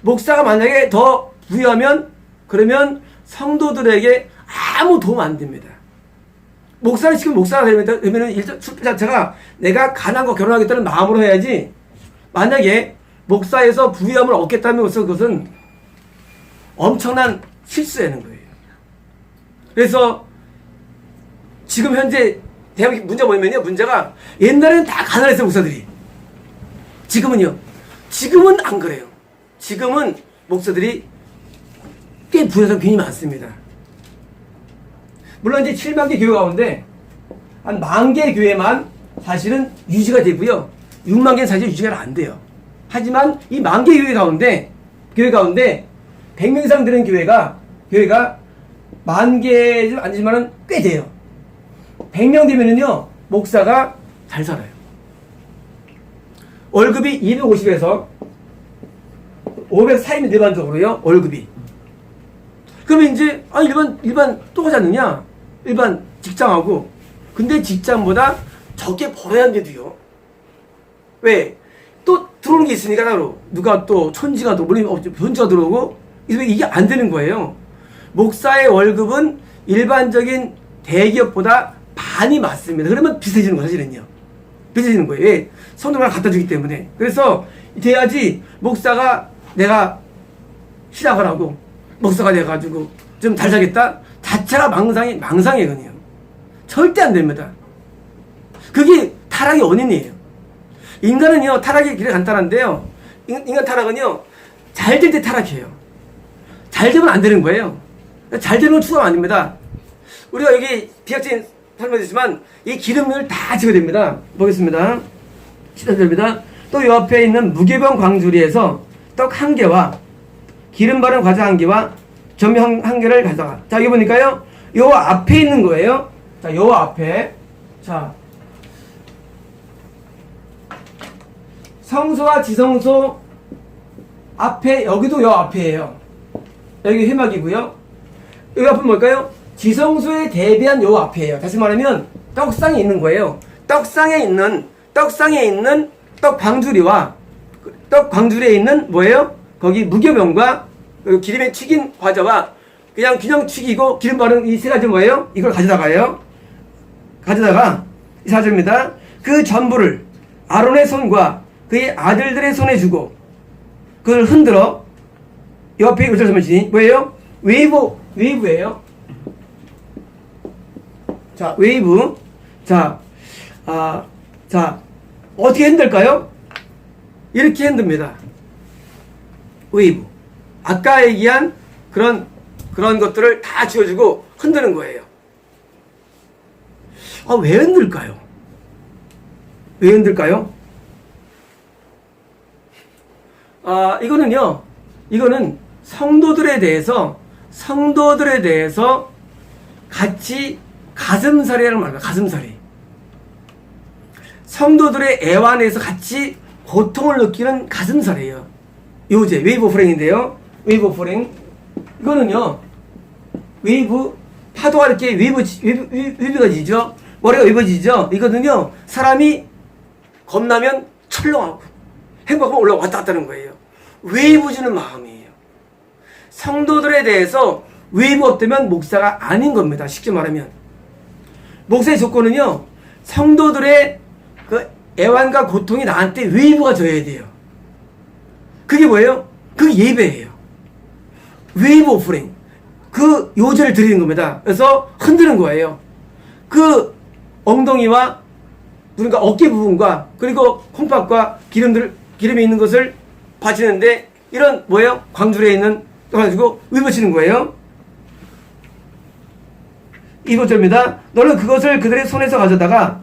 목사가 만약에 더 부유하면 그러면 성도들에게 아무 도움 안 됩니다. 목사는 지금 목사가 되면은 일단 첫 자체가 내가 가난과 결혼하겠다는 마음으로 해야지, 만약에 목사에서 부유함을 얻겠다면 그것은 엄청난 실수라는 거예요. 그래서 지금 현재 대한민국 문제가 뭐냐면요, 문제가 옛날에는 다 가난했어요, 목사들이. 지금은 안 그래요. 지금은 목사들이 꽤 부여서 굉장히 많습니다. 물론 이제 7만 개 교회 가운데 한 10,000개 교회만 사실은 유지가 되고요. 6만 개는 사실 유지가 안 돼요. 하지만 이 10,000개 교회 가운데 100명 이상 되는 교회가 10,000개 안 되지만은 꽤 돼요. 100명 되면은요, 목사가 잘 살아요. 월급이 250에서 500 사이면 일반적으로요, 월급이. 그러면 이제, 일반 똑같지 않느냐? 일반 직장하고. 근데 직장보다 적게 벌어야 하는데도요. 왜? 또 들어오는 게 있으니까, 따로. 누가 또 천지가 들어오고, 천지가 들어오고, 이게 안 되는 거예요. 목사의 월급은 일반적인 대기업보다 반이 맞습니다. 그러면 비슷해지는 거, 사실은요. 비슷해지는 거예요. 왜? 성도가 갖다 주기 때문에. 그래서 돼야지 목사가 내가 시작을 하고 목사가 돼가지고 좀 잘 살겠다? 자체가 망상이거든요. 절대 안 됩니다. 그게 타락의 원인이에요. 인간은요, 타락의 길이 간단한데요. 인간 타락은요, 잘 될 때 타락해요. 잘 되면 안 되는 거예요. 잘 되는 건 추가가 아닙니다. 우리가 여기 비약적인 설명이지만 이 기름을 다 집어야 됩니다. 보겠습니다. 시작됩니다. 또 옆에 있는 무교병 광주리에서 떡 1개와 기름 바른 과자 1개와 점 1개를 가져가. 자, 여기 보니까요, 요 앞에 있는 거예요. 자, 요 앞에. 자, 성소와 지성소 앞에, 여기도 요 앞에예요. 여기 회막이고요. 여기 앞은 뭘까요? 지성소에 대비한 요 앞이에요. 다시 말하면 떡상에 있는 거예요. 떡상에 있는 떡 광주리와 떡 광주리에 있는 뭐예요? 거기 무교병과 기름에 튀긴 과자와 그냥 튀기고 기름 바른 이 세 가지 뭐예요? 이걸 가져다가 이 사절입니다. 그 전부를 아론의 손과 그의 아들들의 손에 주고 그걸 흔들어 옆에 어쩔 수 없이 뭐예요? 웨이브예요. 자, 웨이브. 자, 어떻게 흔들까요? 이렇게 흔듭니다. 웨이브. 아까 얘기한 그런 것들을 다 지워주고 흔드는 거예요. 왜 흔들까요? 이거는 성도들에 대해서 같이 가슴살이라는 말입니다. 가슴살이. 성도들의 애완에서 같이 고통을 느끼는 가슴살이에요. 요제 웨이브 오퍼링인데요. 웨이브 오퍼링. 이거는요, 웨이브, 파도가 이렇게 웨이브가 지죠. 머리가 웨이브지죠. 이거는요, 사람이 겁나면 철렁하고 행복하면 올라왔다 갔다 하는 거예요. 웨이브 주는 마음이에요. 성도들에 대해서 웨이브 없다면 목사가 아닌 겁니다. 쉽게 말하면. 목사의 조건은요, 성도들의 그 애환과 고통이 나한테 웨이브가 져야 돼요. 그게 뭐예요? 그게 예배예요. 웨이브 오프링. 그 요제를 드리는 겁니다. 그래서 흔드는 거예요. 그 엉덩이와 그러니까 어깨 부분과 그리고 콩팥과 기름이 있는 것을 바치는데 이런 뭐예요? 광주리에 있는 가지고 위부치는 거예요. 2번절입니다. 너는 그것을 그들의 손에서 가져다가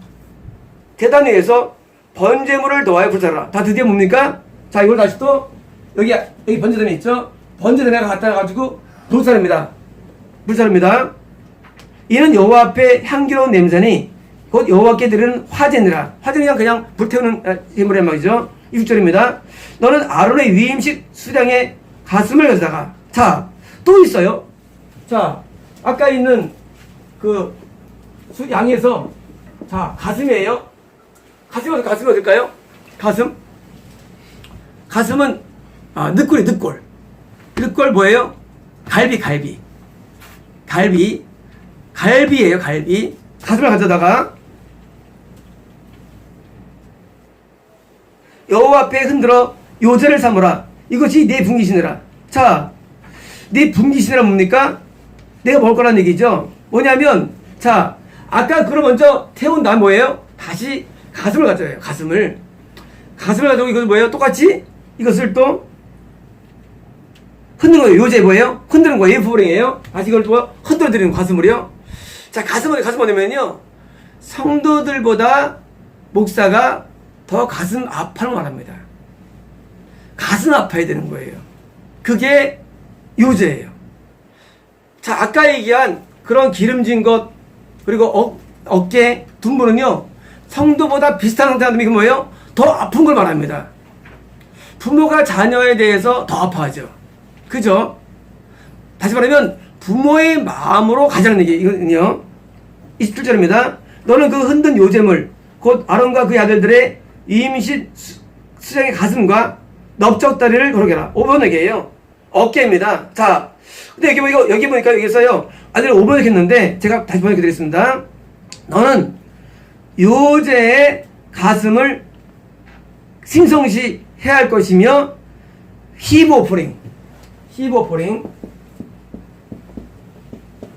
제단 위에서 번제물을 놓아야 불사라. 다 드디어 뭡니까? 자, 이걸 다시 또 여기 번제단에 있죠? 번제단에 갖다 가지고 불사릅니다. 불사릅니다. 이는 여호와 앞에 향기로운 냄새니 곧 여호와께 드리는 화제니라. 화제는 그냥 불태우는 제물이란 말이죠. 6절입니다. 너는 아론의 위임식 수장의 가슴을 가져다가 자, 또 있어요. 자, 아까 있는 그 양에서 자, 가슴이에요. 가슴이 어딜까요? 가슴은 늑골이 늑골. 늑골 뭐예요? 갈비예요, 갈비. 가슴을 가져다가 여호와 앞에 흔들어 요제를 삼으라. 이것이 내 분깃이니라. 자, 내 분깃이니라 뭡니까? 내가 먹을 거란 얘기죠. 뭐냐면 자, 아까 그걸 먼저 태운 다음 뭐예요? 다시 가슴을 가져요. 가슴을 가지고 이것은 뭐예요? 똑같이 이것을 또 흔드는 거예요. 요제 뭐예요? 흔드는 거예요. F4링이에요. 다시 이걸 또 흔들어 드리는 가슴을요. 자, 가슴 뭐냐면요, 성도들보다 목사가 더 가슴 아파를 말합니다. 가슴 아파야 되는 거예요. 그게 요제예요. 자, 아까 얘기한 그런 기름진 것 그리고 어깨, 둔부는요, 성도보다 비슷한 상태인데 이게 뭐예요? 더 아픈 걸 말합니다. 부모가 자녀에 대해서 더 아파하죠. 그죠? 다시 말하면 부모의 마음으로 가자는 얘기거든요. 27절입니다. 너는 그 흔든 요제물 곧 아론과 그의 아들들의 임신 수장의 가슴과 넓적다리를 거룩해라. 5번 얘기예요. 어깨입니다. 자, 근데 여기 보니까 여기서요, 아들이 5번 했는데 제가 다시 번역해드리겠습니다. 너는 요제의 가슴을 심성시 해야 할 것이며 히브 오프링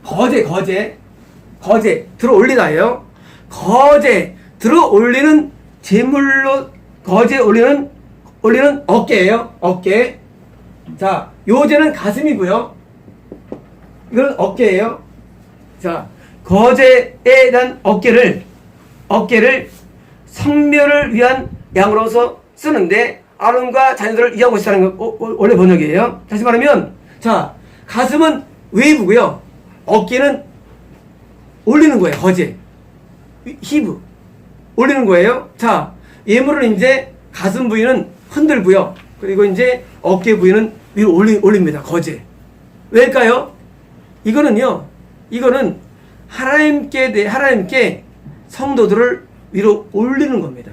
거제 들어 올리다예요. 거제 들어 올리는 제물로 거제 올리는 어깨예요. 어깨. 자, 요제는 가슴이고요. 이건 어깨예요. 자, 거제에 대한 어깨를 성묘를 위한 양으로서 쓰는데 아론과 자녀들을 위한 것이라는 거 원래 번역이에요. 다시 말하면 자, 가슴은 웨이브고요. 어깨는 올리는 거예요. 거제. 히브. 올리는 거예요. 자, 예물은 이제 가슴 부위는 흔들고요. 그리고 이제 어깨 부위는 위로 올립니다. 거제. 왜일까요? 이거는 하나님께 성도들을 위로 올리는 겁니다.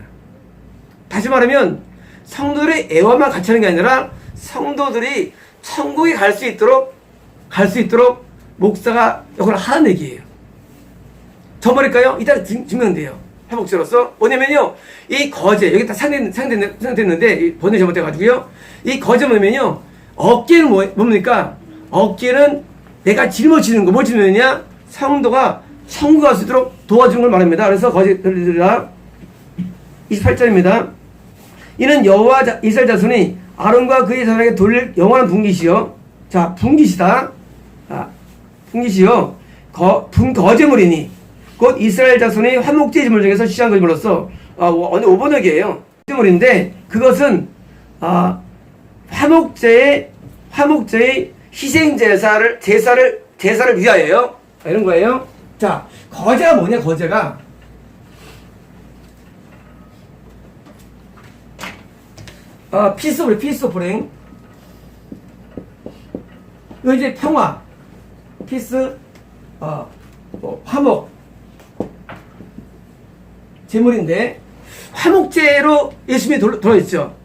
다시 말하면 성도들의 애화만 같이 하는 게 아니라 성도들이 천국에 갈 수 있도록 목사가 역할을 하는 얘기예요. 저버릴까요? 이따 증명돼요. 회복제로서. 뭐냐면요, 이 거제, 여기 다 상대했는데, 번역이 잘못돼가지고요. 이 거제 뭐냐면요, 어깨는 뭡니까? 어깨는 내가 짊어지는 거, 뭘 짊어지느냐? 성도가 천국 갈 수 있도록 도와주는 걸 말합니다. 그래서 거제 들으라. 28절입니다. 이는 여호와 이스라엘 자손이 아론과 그의 자손에게 돌릴 영원한 분깃이요. 자, 분깃이다. 분깃이요. 분거제물이니 곧 이스라엘 자손의 화목제 제물 중에서 시한 것임으로써 어느 5번역이에요. 제물인데 그것은 화목제의 희생 제사를 위하여요. 이런 거예요. 자, 거제가 뭐냐? 거제가 피스 오프링. 이거 이제 평화, 피스, 화목 제물인데, 화목제로 예수님이 들어있죠.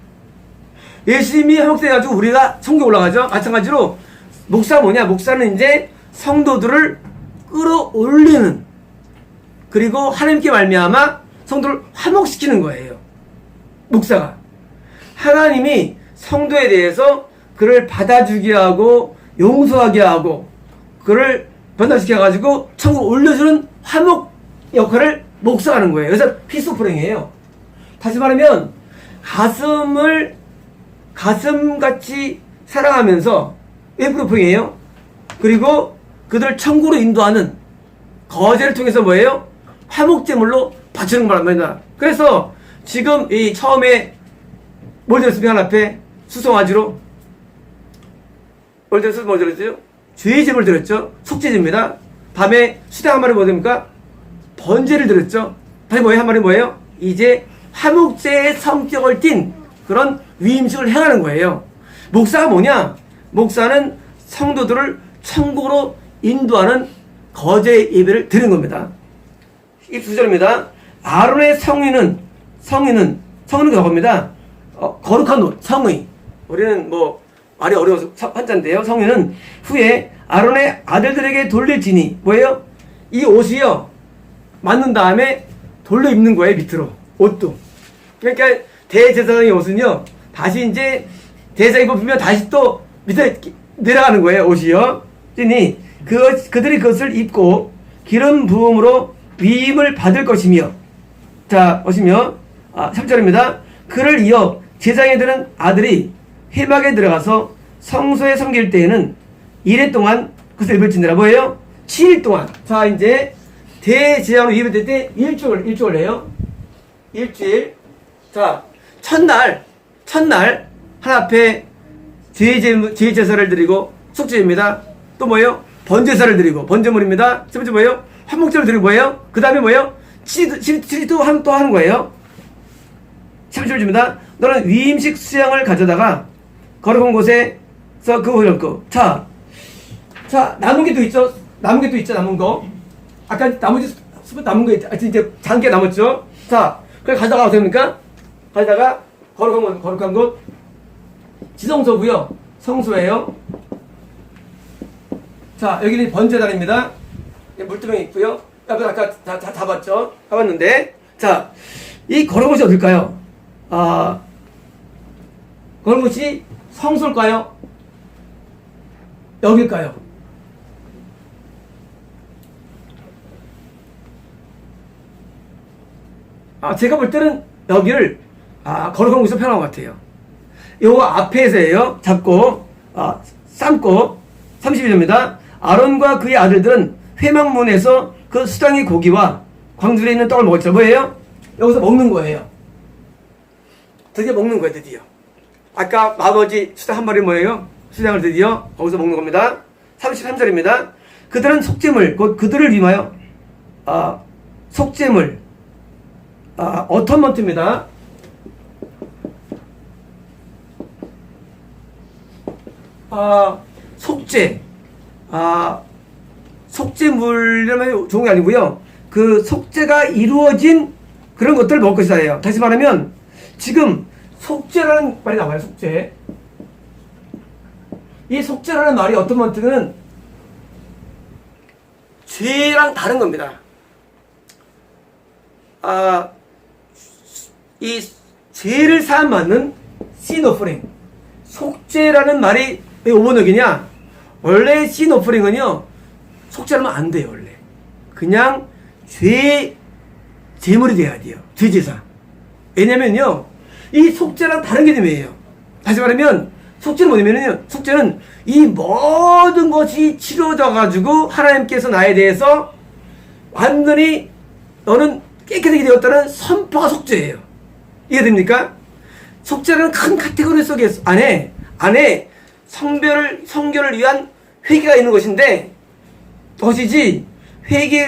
예수님이 화목제 해가지고 우리가 천국에 올라가죠. 마찬가지로 목사가 뭐냐? 목사는 이제 성도들을 끌어올리는 그리고 하나님께 말미암아 성도를 화목시키는 거예요. 목사가. 하나님이 성도에 대해서 그를 받아주게 하고 용서하게 하고 그를 변화시켜가지고 천국으로 올려주는 화목 역할을 목사가 하는 거예요. 그래서 피스오프링이에요. 다시 말하면 가슴같이 사랑하면서 웨프로프링이에요. 그리고 그들을 천국으로 인도하는 거제를 통해서 뭐예요? 화목제물로 바치는 말입니다. 그래서 지금 이 처음에 뭘 들었습니까? 하나 앞에 수송아지로 뭘 들었어요? 뭐 들었죠? 죄의 제물 들었죠? 속죄제입니다. 밤에 수당 한 마리 뭐 됩니까? 번제를 들었죠? 다시 뭐예요? 한 마리 뭐예요? 이제 화목제의 성격을 띤 그런 위임식을 행하는 거예요. 목사가 뭐냐? 목사는 성도들을 천국으로 인도하는 거제 예배를 드리는 겁니다. 이 9절입니다. 아론의 성의는 그겁니다. 거룩한 옷, 성의. 우리는 뭐 말이 어려워서 한자인데요. 성의는 후에 아론의 아들들에게 돌릴지니 뭐예요? 이 옷이요 맞는 다음에 돌려 입는 거예요. 밑으로 옷도. 그러니까 대제사장의 옷은요 다시 이제 대제사장이 뽑히면 다시 또 밑에 내려가는 거예요. 옷이요. 그러니 그들이 그것을 입고 기름 부음으로 위임을 받을 것이며, 자 보시면 3절입니다. 그를 이어 제장에 드는 아들이 회막에 들어가서 성소에 섬길 때에는 1회 동안 그것을 입을지니라. 뭐예요? 7일 동안. 자 이제 대제장으로 위임될 때 일주일 해요. 일주일. 자 첫날 하나 앞에 제제사를 드리고 속죄입니다. 또 뭐예요? 번제사를 드리고 번제물입니다. 세 번째 뭐예요? 화목제를 드리고 뭐예요? 그 다음에 뭐예요? 7일 또 하는 거예요. 17절입니다. 너는 위임식 수양을 가져다가 거룩한 곳에서 그거 얹고. 자 남은 게 또 있죠. 남은 거. 아까 나머지 남은 거 이제 장기가 남았죠. 자 그걸 가져다가 어떻게 합니까? 가져다가 거룩한 곳 지성소고요. 성소예요. 자 여기는 번제단입니다. 물두멍이 있고요. 앞에 아까 다 봤죠? 다 봤는데 자 이 거룩한 곳이 어딜까요? 거룩한 곳이 성소일까요? 여길까요? 제가 볼 때는 여기를 거룩한 곳으로 표현한 것 같아요. 요거 앞에서예요. 잡고 삶고 32절입니다. 아론과 그의 아들들은 회막문에서 그 수당의 고기와 광줄에 있는 떡을 먹었죠. 뭐예요? 여기서 먹는 거예요. 드디어 먹는 거예요. 드디어. 아까 나머지 수당 한 마리 뭐예요? 수당을 드디어 거기서 먹는 겁니다. 33절입니다. 그들은 속죄물, 곧 그들을 위하여 속죄물 어텀먼트입니다. 속죄 속죄물이라면 좋은 게 아니고요. 그 속죄가 이루어진 그런 것들을 먹을 것이다예요. 다시 말하면 지금 속죄라는 말이 나와요. 속죄. 이 속죄라는 말이 어텀먼트는 죄랑 다른 겁니다. 이 죄를 사함받는 sin offering. 속죄라는 말이 왜 오번역이냐? 원래 sin offering은요 속죄하면 안 돼요. 원래 그냥 죄 제물이 돼야 돼요. 죄제사. 왜냐면요 이 속죄랑 다른 개념이에요. 다시 말하면 속죄는 뭐냐면요, 속죄는 이 모든 것이 치러져 가지고 하나님께서 나에 대해서 완전히 너는 깨끗하게 되었다는 선포가 속죄예요. 이해됩니까? 속죄라는 큰 카테고리 속에 안에 성결을 위한 회개가 있는 것인데 것이지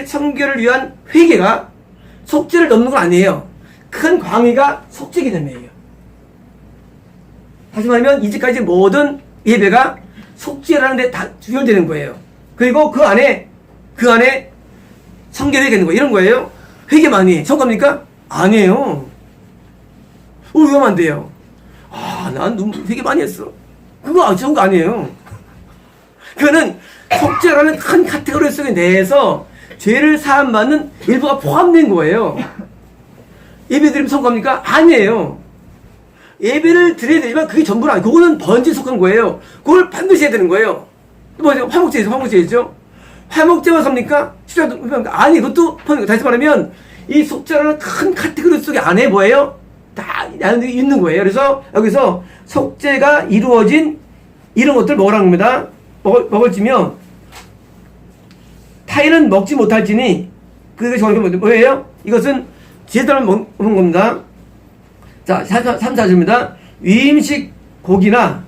성결을 위한 회개가 속죄를 넘는 건 아니에요. 큰 광의가 속죄 개념이에요. 다시 말하면 이제까지 모든 예배가 속죄라는 데 다 주결되는 거예요. 그리고 그 안에 성결이 되는 거예요. 이런 거예요. 회개만이 성갑니까? 아니에요. 위험한데요. 난 회개 많이 했어. 그거 좋은 거 아니에요. 그거는 속죄라는 큰 카테고리 속에 내에서 죄를 사함받는 일부가 포함된 거예요. 예배 드리면 성공합니까? 아니에요. 예배를 드려야 되지만 그게 전부는 아니에요. 그거는 번제에 속한 거예요. 그걸 반드시 해야 되는 거예요. 뭐죠? 화목제죠. 화목제만 섭니까? 아니, 그것도 다시 말하면 이 속죄라는 큰 카테고리 속에 안에 뭐예요? 다 있는 거예요. 그래서 여기서 속죄가 이루어진 이런 것들 먹으라는 겁니다. 먹을지며 타인은 먹지 못할지니 그게 정확히 뭐예요? 이것은 제단을 먹는 겁니다. 자, 3, 4절입니다. 위임식 고기나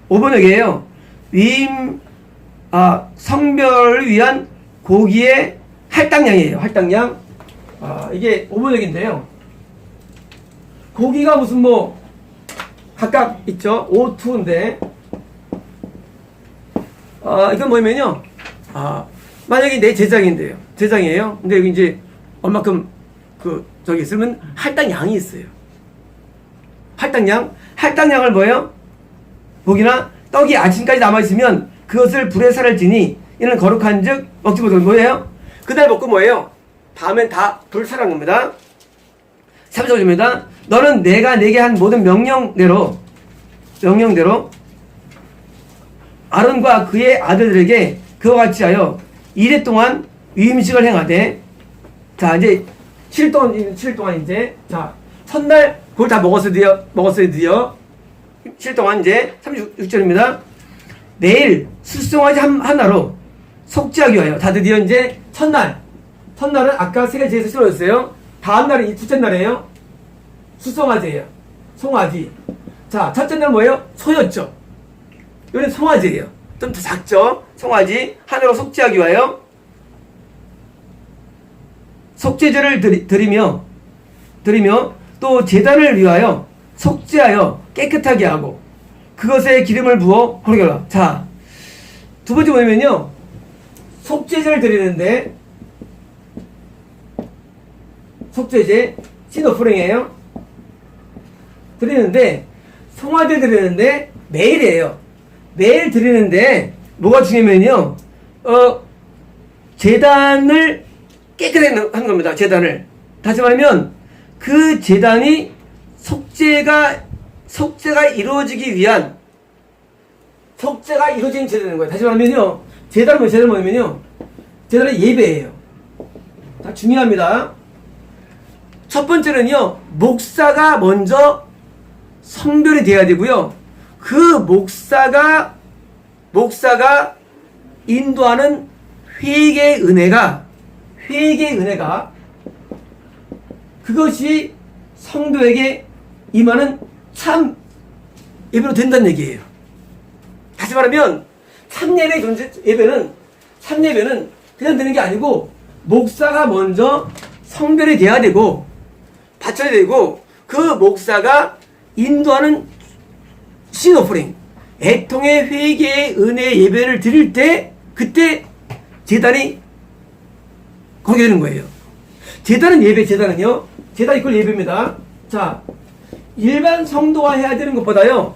5번 여기에요. 성별을 위한 고기의 할당량이에요. 할당량. 이게 5번 여기인데요. 고기가 무슨 각각 있죠. 5, 2인데 이건 뭐냐면요. 만약에 내 제장이에요. 근데 여기 이제 얼마큼 있으면 할당량이 있어요. 할당량을 뭐예요? 고기나 떡이 아침까지 남아있으면 그것을 불에 살을 지니 이는 거룩한 즉 먹지 못하는 뭐예요? 그날 먹고 뭐예요? 다음엔 다 불 살아난 겁니다. 3절입니다. 너는 내가 내게 한 모든 명령대로 아론과 그의 아들들에게 그와 같이 하여 이래 동안 위임식을 행하되 자 이제 7일 동안 이제 자 첫날 그걸 다 먹었어야 돼요. 7일 동안 이제 36절입니다. 내일 수송아지 하나로 속죄하기 위하여 다 드디어 이제 첫날은 아까 세 가지에서 실어졌어요. 다음 날이 둘째 날이에요. 수송아지예요. 송아지. 자, 첫째 날 뭐예요? 소였죠. 이건 송아지예요. 좀 더 작죠. 송아지 하나로 속죄하기 위하여 속죄제를 드리며 또 제단을 위하여 속죄하여 깨끗하게 하고 그것에 기름을 부어 거룩하게 하라. 자, 두 번째 뭐냐면요. 속죄제를 드리는데 속죄제 신오프링이에요. 드리는데 송아지를 드리는데 매일이에요. 매일 드리는데 뭐가 중요하면요. 제단을 깨끗하게 하는 겁니다. 제단을. 다시 말하면 그 제단이 속죄가 이루어지기 위한 속죄가 이루어진 제단인 거예요. 다시 말하면요. 제단은 뭐냐면요. 제단은 예배예요. 다 중요합니다. 첫 번째는요. 목사가 먼저 성별이 돼야 되고요. 그 목사가 인도하는 회개의 은혜가 그것이 성도에게 임하는 참 예배로 된다는 얘기예요. 다시 말하면 참 예배는 그냥 되는 게 아니고 목사가 먼저 성별이 돼야 되고 바쳐야 되고 그 목사가 인도하는 신오프링 애통의 회개의 은혜 예배를 드릴 때 그때 제단이 거기 되는 거예요. 제단은요. 제단 이퀄 예배입니다. 자, 일반 성도가 해야 되는 것보다요.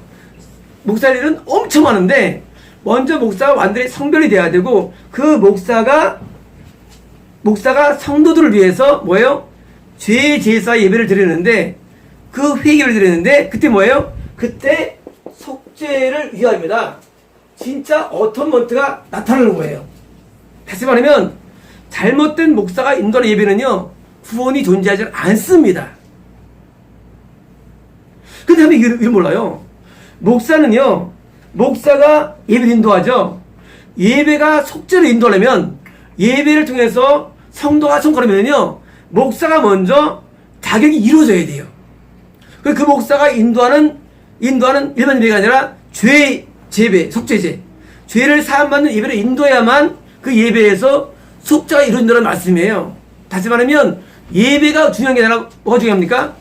목사 일은 엄청 많은데 먼저 목사가 완전히 성별이 돼야 되고 그 목사가 성도들을 위해서 뭐예요? 죄 제사 예배를 드리는데 그 회개를 드리는데 그때 뭐예요? 그때 속죄를 위하여입니다. 진짜 어텀먼트가 나타나는 거예요. 다시 말하면 잘못된 목사가 인도하는 예배는요 구원이 존재하지 않습니다. 근데 한번 이걸 몰라요. 목사가 예배를 인도하죠. 예배가 속죄로 인도하려면 예배를 통해서 성도가 성공하면요 목사가 먼저 자격이 이루어져야 돼요. 그 목사가 인도하는 일반 예배가 아니라 제배, 속죄제 죄를 사함받는 예배를 인도해야만 그 예배에서 속죄가 이루어진다는 말씀이에요. 다시 말하면 예배가 중요한 게 아니라 뭐가 중요합니까?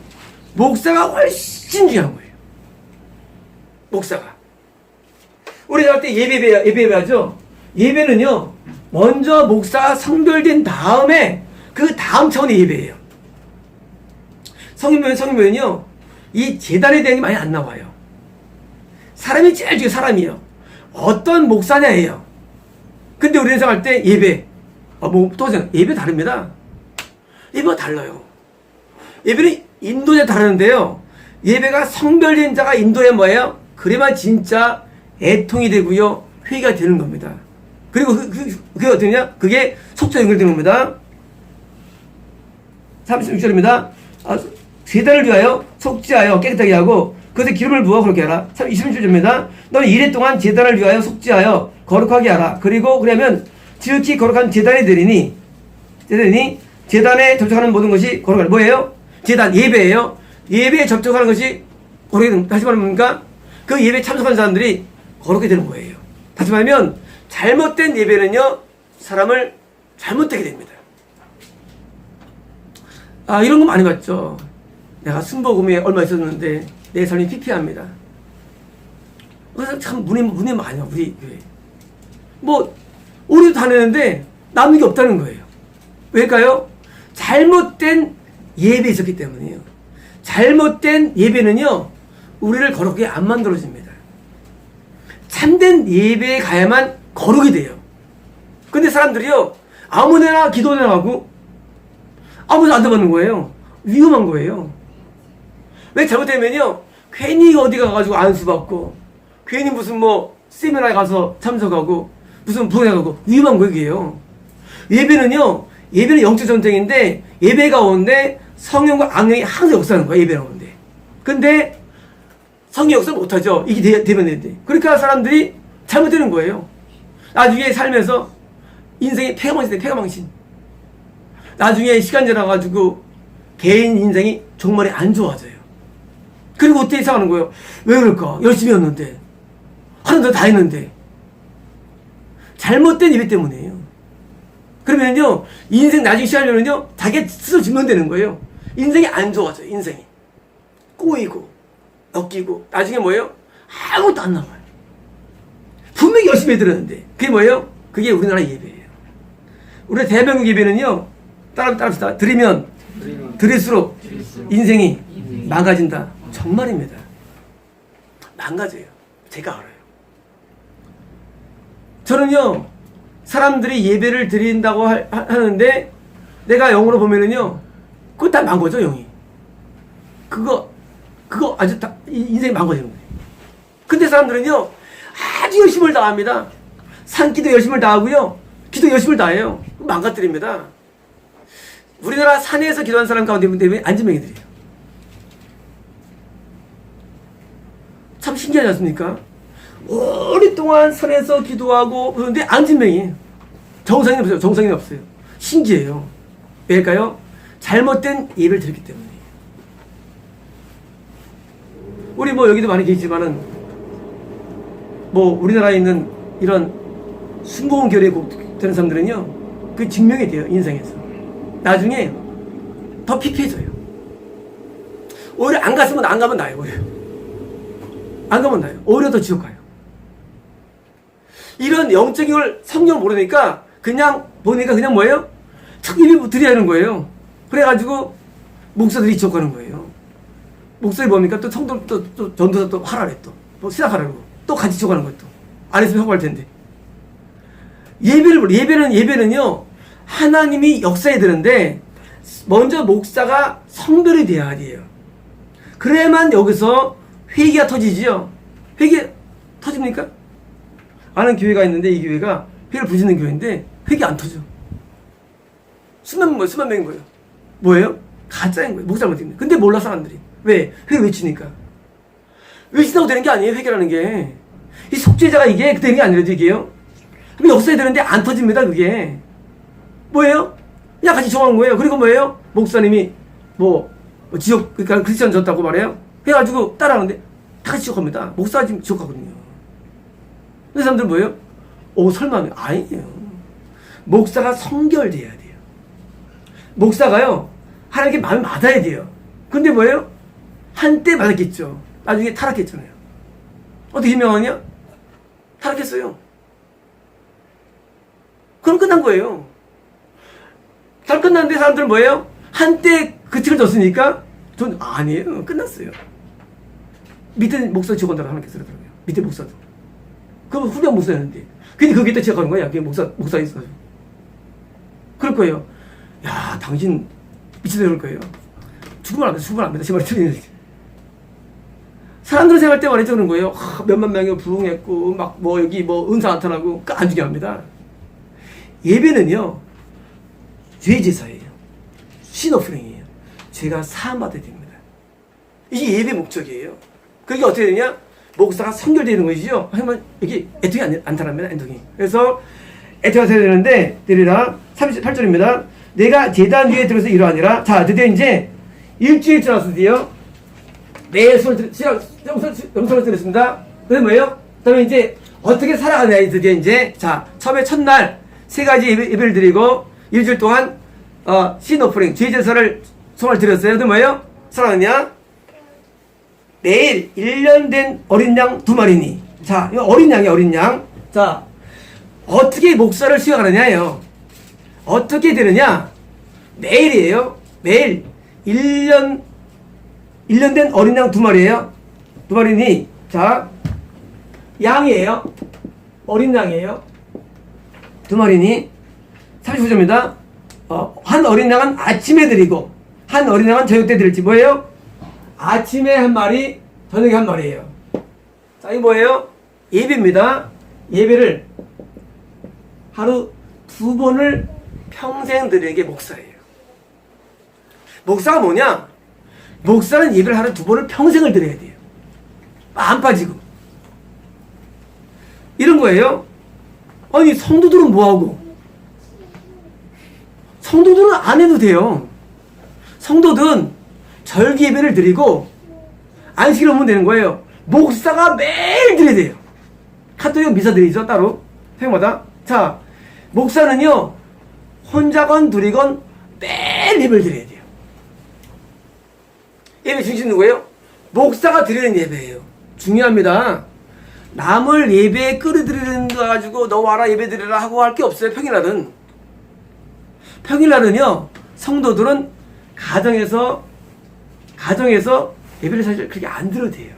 목사가 훨씬 중요한 거예요. 목사가 우리 할 때 예배하죠. 예배는요 먼저 목사가 성별된 다음에 그 다음 차원의 예배예요. 성인묘는요 이 제단에 대한 게 많이 안 나와요. 사람이 제일 중요해요. 사람이요. 어떤 목사냐예요. 근데 우리는 생각할 때 예배 또 예배 다릅니다. 예배가 달라요. 예배는 인도에 다르는데요. 예배가 성별된 자가 인도에 뭐예요? 그래만 진짜 애통이 되고요. 회개가 되는 겁니다. 그리고 그게 어떠냐? 그게 속죄 연결되는 겁니다. 36절입니다. 제단을 위하여 속죄하여 깨끗하게 하고 그것에 기름을 부어 그렇게 하라. 27절입니다. 너는 이래 동안 제단을 위하여 속죄하여 거룩하게 하라. 그리고 그러면 지극히 거룩한 제단이 되리니 제단에 접촉하는 모든 것이 거룩하라. 뭐예요? 제단, 예배예요. 예배에 접촉하는 것이 거룩하게 되는, 다시 말하면 뭡니까? 그 예배에 참석하는 사람들이 거룩하게 되는 거예요. 다시 말하면 잘못된 예배는요, 사람을 잘못되게 됩니다. 이런 거 많이 봤죠. 내가 순복음에 얼마 있었는데 내 삶이 피폐합니다. 그래서 참 문의 많이 와, 우리 교회. 우리도 다니는데 남는 게 없다는 거예요. 왜일까요? 잘못된 예배 있었기 때문이에요. 잘못된 예배는요, 우리를 거룩하게 안 만들어줍니다. 참된 예배에 가야만 거룩이 돼요. 근데 사람들이요, 아무데나 기도나 하고 아무도 안 들어받는 거예요. 위험한 거예요. 왜 잘못되면요, 괜히 어디 가가지고 안수받고, 괜히 무슨 세미나에 가서 참석하고, 무슨 부흥회 가고, 위험한 거예요. 예배는 영적 전쟁인데, 예배 가운데 성령과 악령이 항상 역사하는 거예요. 예배 가운데. 근데 성령 역사 못하죠. 이게 되면 되는데. 그러니까 사람들이 잘못되는 거예요. 나중에 살면서 인생이 폐가망신. 나중에 시간 지나가지고 개인 인생이 정말 안 좋아져요. 그리고 어떻게 생각하는 거예요? 왜 그럴까? 열심히 했는데, 하는 거 다 했는데. 잘못된 예배 때문이에요. 그러면요, 인생 나중에 시간이면요, 자기 스스로 증명되는 거예요. 인생이 안 좋아져요, 인생이. 꼬이고, 엮이고, 나중에 뭐예요? 아무것도 안 나와요. 분명히 열심히 해드렸는데. 그게 뭐예요? 그게 우리나라 예배예요. 우리 대한민국 예배는요, 따라합시다. 드리면 드릴수록 인생이 망가진다. 정말입니다. 망가져요. 제가 알아요. 저는요, 사람들이 예배를 드린다고 하는데, 내가 영으로 보면은요, 그거 다 망거죠, 영이. 그거 아주 다, 인생이 망가지는 거예요. 근데 사람들은요, 아주 열심을 다합니다. 산기도 열심을 다하고요, 기도 열심을 다해요. 망가뜨립니다. 우리나라 산에서 기도한 사람 가운데 대부분 안진뱅이들이에요. 참 신기하지 않습니까? 오랫동안 산에서 기도하고 그런데 안진뱅이에요. 정상이 없어요. 정상이 없어요. 신기해요. 왜일까요? 잘못된 예배를 드렸기 때문이에요. 우리 여기도 많이 계시지만은 우리나라에 있는 이런 순복음 교회에 되는 사람들은요, 그 증명이 돼요. 인생에서 나중에 더 피폐해져요. 오히려 안 가면 나요. 오히려 안 가면 나요. 오히려 더 지옥 가요. 이런 영적인 걸 성경 모르니까 그냥 보니까 그냥 뭐예요? 참 예배 드려야 하는 거예요. 그래가지고 목사들이 지옥 가는 거예요. 목사들이 뭡니까? 또 성도 또 전도사 또 하라래 또 시작하라고 또 같이 지옥 가는 것도 안 했으면 성공할 텐데. 예배는요, 하나님이 역사해야 되는데 먼저 목사가 성별이 돼야 돼요. 그래야만 여기서 회개가 터지지요. 회개 터집니까? 아는 교회가 있는데 이 교회가 회를 부지는 교회인데 회개 안 터져. 수만 명인 거예요. 뭐예요? 가짜인 거예요. 목사 못했네. 근데 몰라 사람들이. 왜? 회개 외치니까. 외친다고 되는 게 아니에요. 회개라는 게. 이 속죄자가 이게 되는 게 아니라도 이게요. 그럼 역사해야 되는데 안 터집니다. 그게. 뭐예요? 그냥 같이 정한 거예요. 그리고 뭐예요? 목사님이 지옥, 그러니까 크리스천 졌다고 말해요. 해가지고 따라하는데 다 같이 지옥합니다. 목사가 지금 지옥 가거든요. 그 사람들은 뭐예요? 설마. 아니에요. 목사가 성결돼야 돼요. 목사가요, 하나님께 마음이 맞아야 돼요. 근데 뭐예요? 한때 맞았겠죠. 나중에 타락했잖아요. 어떻게 유명하냐? 타락했어요. 그럼 끝난 거예요. 잘 끝났는데 사람들은 뭐예요? 한때 그 책을 줬으니까 아니에요. 끝났어요. 밑에 목사 직원들 하나님께서 그러더라고요. 밑에 목사도. 그럼 훌륭한 목사였는데. 근데 거기에 또 제가 가는 거야. 그게 목사 있어요. 그럴 거예요. 야, 당신 미친다 그럴 거예요. 죽으면 안 돼, 죽으면 안 돼. 제 말이 틀리는지. 사람들 생활 때 말이죠, 그런 거예요. 몇만 명이 부흥했고, 막 뭐 여기 뭐 은사 나타나고, 안 중요합니다. 예배는요, 죄 제사예요. 신오프링이에요. 죄가 사함받아야 됩니다. 이게 예배 목적이에요. 그게 어떻게 되냐? 목사가 선결되는 것이죠. 하지만 여기 애통이 안 타랍니다, 애통이. 그래서 애통이 되어야 되는데, 되리라. 38절입니다. 내가 제단 위에 들어서 이러하니라. 자, 드디어 이제 일주일 지났어, 드디어. 매일 영상을 들었습니다. 그다음에 뭐예요? 그다음에 이제 어떻게 살아가냐, 드디어 이제. 자, 처음에 첫날 세 가지 예배를 드리고 일주일 동안 신오프링, 죄제사를 송을 드렸어요. 그다음에 뭐예요? 살아가냐? 매일 1년 된 어린 양 2마리니. 자, 이거 어린 양이야, 어린 양. 자, 어떻게 목사를 수행하느냐예요. 어떻게 되느냐? 매일이에요. 매일 1년 된 어린 양 2마리예요. 2마리니. 자, 양이에요. 어린 양이에요. 2마리니. 39절입니다. 한 어린 양은 아침에 드리고 한 어린 양은 저녁 때 드릴지. 뭐예요? 아침에 한 마리, 저녁에 한 마리예요. 자, 이게 뭐예요? 예배입니다. 예배를 하루 2번을 평생 드리는 게 목사예요. 목사가 뭐냐? 목사는 예배를 하루 2번을 평생을 드려야 돼요. 안 빠지고. 이런 거예요. 아니, 성도들은 뭐하고? 성도들은 안 해도 돼요. 성도들은 절기 예배를 드리고 안식일 오면 되는 거예요. 목사가 매일 드려야 돼요. 카톨릭 미사 드리죠, 따로. 회마다. 자, 목사는요, 혼자건 둘이건 매일 예배를 드려야 돼요. 예배 중심 누구예요? 목사가 드리는 예배예요. 중요합니다. 남을 예배에 끌어들이는 거 가지고 너 와라 예배 드리라 하고 할 게 없어요. 평일날은. 평일날은요, 성도들은 가정에서 예배를 사실 그렇게 안 드려도 돼요.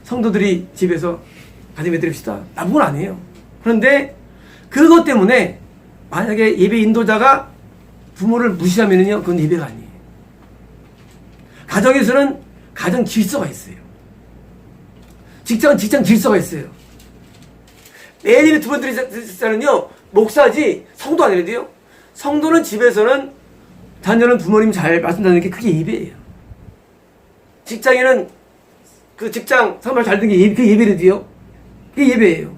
성도들이 집에서 가정 예배 드립시다. 나쁜 건 아니에요. 그런데 그것 때문에 만약에 예배 인도자가 부모를 무시하면요, 그건 예배가 아니에요. 가정에서는 가정 질서가 있어요. 직장은 직장 질서가 있어요. 매일 예배 2번 드리자는요, 목사지 성도 아니래도요. 성도는 집에서는 자녀는 부모님 잘 말씀 듣는 게 그게 예배예요. 직장에는 그 직장 정말 잘 듣는 게 그게 예배래도요. 그게 예배예요.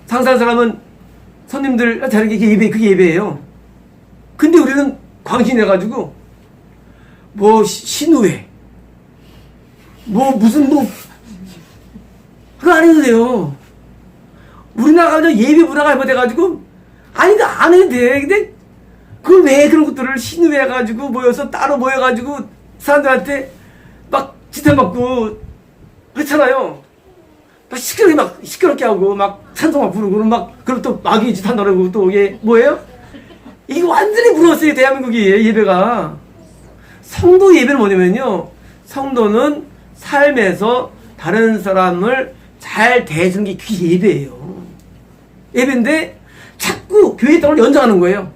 상사한 사람은 손님들 잘하는 게 그게 예배예요. 근데 우리는 광신해가지고 뭐 신우회 무슨 그거 안 해도 돼요. 우리나라가 예배 문화가 잘못돼가지고 아니다 안 해도 돼. 근데 그 왜 그런 것들을 신우해가지고 모여서 따로 모여가지고 사람들한테 막 지탄받고 그렇잖아요. 막 시끄럽게 하고 막 찬송 막 부르고 그럼 또 마귀 짓 한다고 또 이게 뭐예요? 이게 완전히 부러웠어요. 대한민국이 예배가. 성도 예배는 뭐냐면요, 성도는 삶에서 다른 사람을 잘 대해주는 게 그게 예배예요. 예배인데 자꾸 교회 땅을 연장하는 거예요.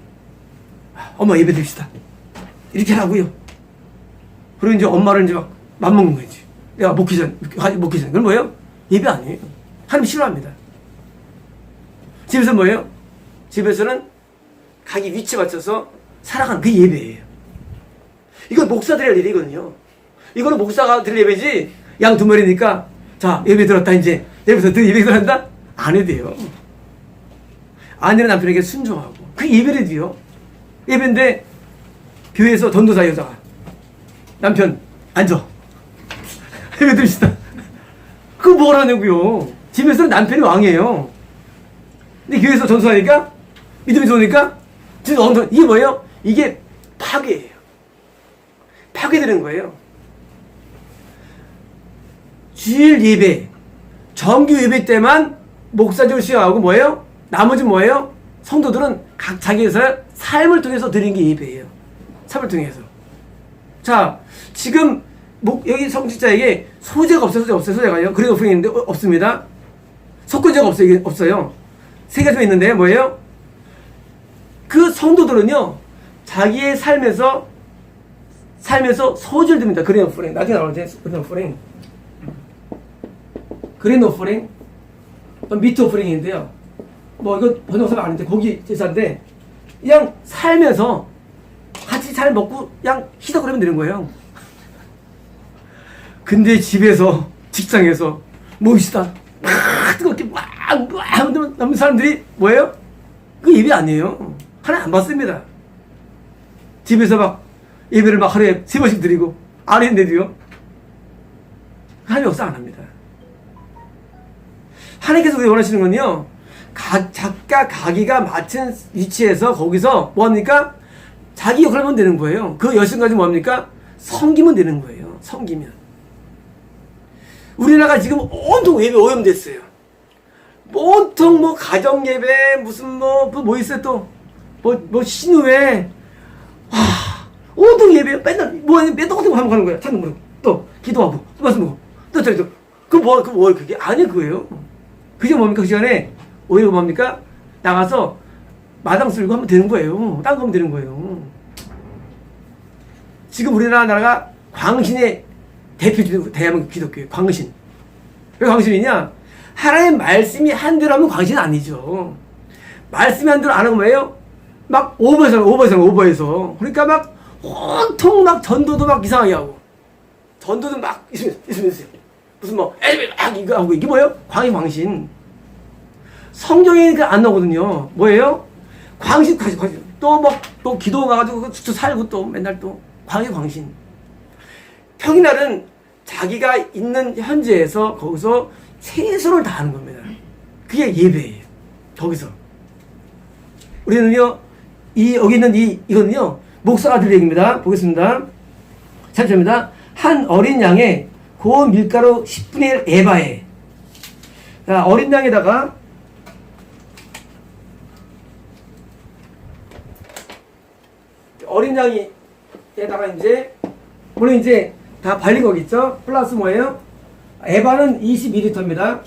엄마 예배 드립시다. 이렇게 하고요. 그리고 이제 엄마를 이제 막 맘먹는 거지. 내가 먹기 전. 그건 뭐예요? 예배 아니에요. 하나님 싫어합니다. 집에서 뭐예요? 집에서는 자기 위치 맞춰서 살아가는 그 예배예요. 이건 목사들이 할 일이거든요. 이거는 목사가 드릴 예배지, 양 2마리니까, 자, 예배 들었다, 이제. 예배부터 예배 들었다? 안 해도 돼요. 아내는 남편에게 순종하고. 그 예배래도요. 예배인데, 교회에서 전도사 여자가, 남편, 앉아. 예배 드립시다. 그거 뭐라냐고요. 집에서는 남편이 왕이에요. 근데 교회에서 전도사니까, 믿음이 좋으니까, 이게 뭐예요? 이게 파괴예요. 파괴되는 거예요. 주일 예배, 정규 예배 때만 목사직을 수행하고 뭐예요? 나머지는 뭐예요? 성도들은 각 자기의 삶을 통해서 드리는 게 예배예요. 삶을 통해서. 자, 지금 여기 성직자에게 소재가 없어요. 소재가요. 그래도 오프닝인데 없습니다. 석권제가 없어요. 세 가지가 있는데 뭐예요? 그 성도들은요 자기의 삶에서 소주를 듭니다. 그린 오퍼링 나중에 나오죠. 그린 오퍼링 그린 오퍼링 미트 오퍼링인데요. 뭐 이거 번역사가 아닌데 고기 제사인데 그냥 살면서 같이 잘 먹고 그냥 희석을 하면 되는 거예요. 근데 집에서 직장에서 몹시다 뜨겁게 막 남는 사람들이 뭐예요? 그 예배 아니에요. 하나 안 받습니다. 집에서 막 예배를 막 하루에 3번씩 드리고 안 했는데도요 하나님 역사 안 합니다. 하나님께서 우리 원하시는 건요 각자 가기가 맡은 위치에서 거기서 뭐합니까? 자기 역할을 하면 되는 거예요. 그 여신까지 뭐합니까? 섬기면 되는 거예요. 섬기면. 우리나라가 지금 온통 예배 오염됐어요. 온통 뭐 가정 예배 무슨 뭐 있어요 또 뭐 신우회 온통 예배 맨날 맨 똑같은 거 하는 거예요. 찾는 거예요. 또 기도하고 또 말씀 보고 또 저기 뭐 그게 아니 그거예요. 그게 뭡니까? 그 시간에 오히려 뭡니까? 나가서 마당 쓸고 하면 되는 거예요. 딴 거 하면 되는 거예요. 지금 우리나라가 광신의 대표적인 대한민국 기독교예요. 광신. 왜 광신이냐? 하나님 말씀이 한 대로 하면 광신은 아니죠. 말씀이 한 대로 안 하면 뭐예요? 막 오버해서. 그러니까 막 온통 막 전도도 막 이상하게 하고. 전도도 막 있으면 무슨 뭐 엘베 막 이거 하고 이게 뭐예요? 광신. 성경에 안 나오거든요. 뭐예요? 광신. 또 기도 가가지고 또 살고 또 맨날 또 광신. 평일날은 자기가 있는 현재에서 거기서 최선을 다하는 겁니다. 그게 예배예요. 거기서. 우리는요, 여기 있는 이거는요, 목사가 들 얘기입니다. 보겠습니다. 잠시만입니다. 한 어린 양의 고운 밀가루 10분의 1 에바에. 자, 어린 양에다가 어린 양에다가 이제 물론 이제 다 발린 거겠죠. 플러스 뭐예요? 에바는 22리터입니다.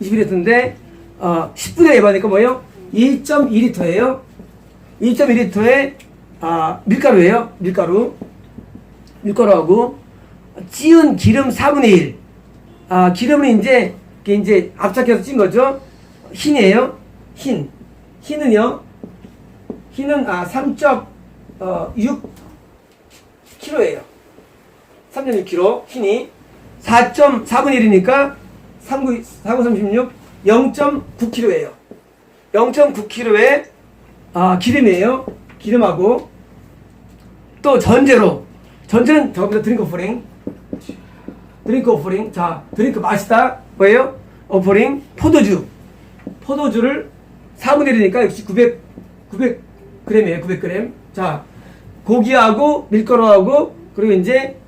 22리터인데 10분의 에바니까 뭐예요? 2.2리터예요. 2.2리터에 밀가루예요. 밀가루하고 찌은 기름 4분의 1. 기름은 이제 압착해서 찐 거죠. 흰이에요. 흰은요. 흰은 3.6kg예요. 3.6kg 흰이 4.4분의 1이니까 4936 0.9kg예요. 0.9kg의 기름이에요. 기름하고 또 전제는 저기서 드링크 오퍼링. 자, 드링크 맛있다. 뭐예요? 오퍼링 포도주를 4분의 1이니까 역시 900g이에요. 900g. 자, 고기하고 밀가루하고 그리고 이제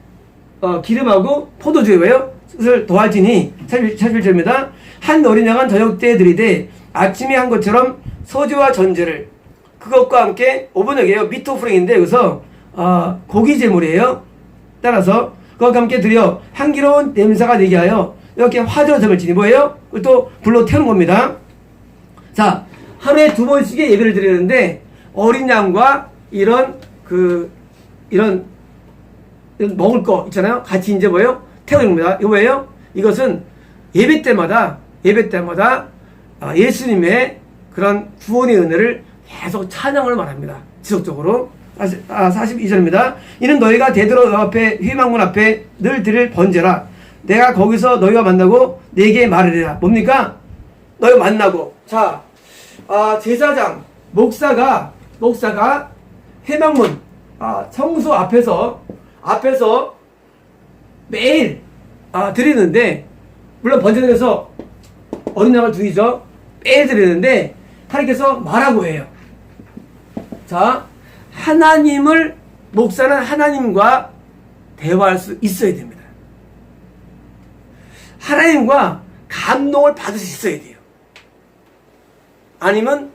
기름하고 포도주예요. 을 도와지니 41절입니다. 한 어린 양은 저녁 때 드리되 아침에 한 것처럼 소주와 전제를 그것과 함께 오븐역이에요. 미트 오프링인데 여기서 고기 제물이에요. 따라서 그것과 함께 드려 향기로운 냄새가 되게 하여 이렇게 화제로 점을 지니 뭐예요? 또 불로 태우는 겁니다. 자, 하루에 2번씩의 예배를 드리는데 어린 양과 이런 먹을 거 있잖아요. 같이 이제 뭐예요? 태우는 겁니다. 이거 뭐예요? 이것은 예배 때마다 예수님의 그런 구원의 은혜를 계속 찬양을 말합니다. 지속적으로. 42절입니다. 이는 너희가 되도록 앞에 회막문 앞에 늘 드릴 번제라. 내가 거기서 너희와 만나고 네게 말하리라. 뭡니까? 너희 만나고. 자, 제사장 목사가 회막문 성소 앞에서 매일 드리는데 물론 번제에서 어린 양을 드리죠. 매일 드리는데 하나님께서 말하고 해요. 자, 목사는 하나님과 대화할 수 있어야 됩니다. 하나님과 감동을 받을 수 있어야 돼요. 아니면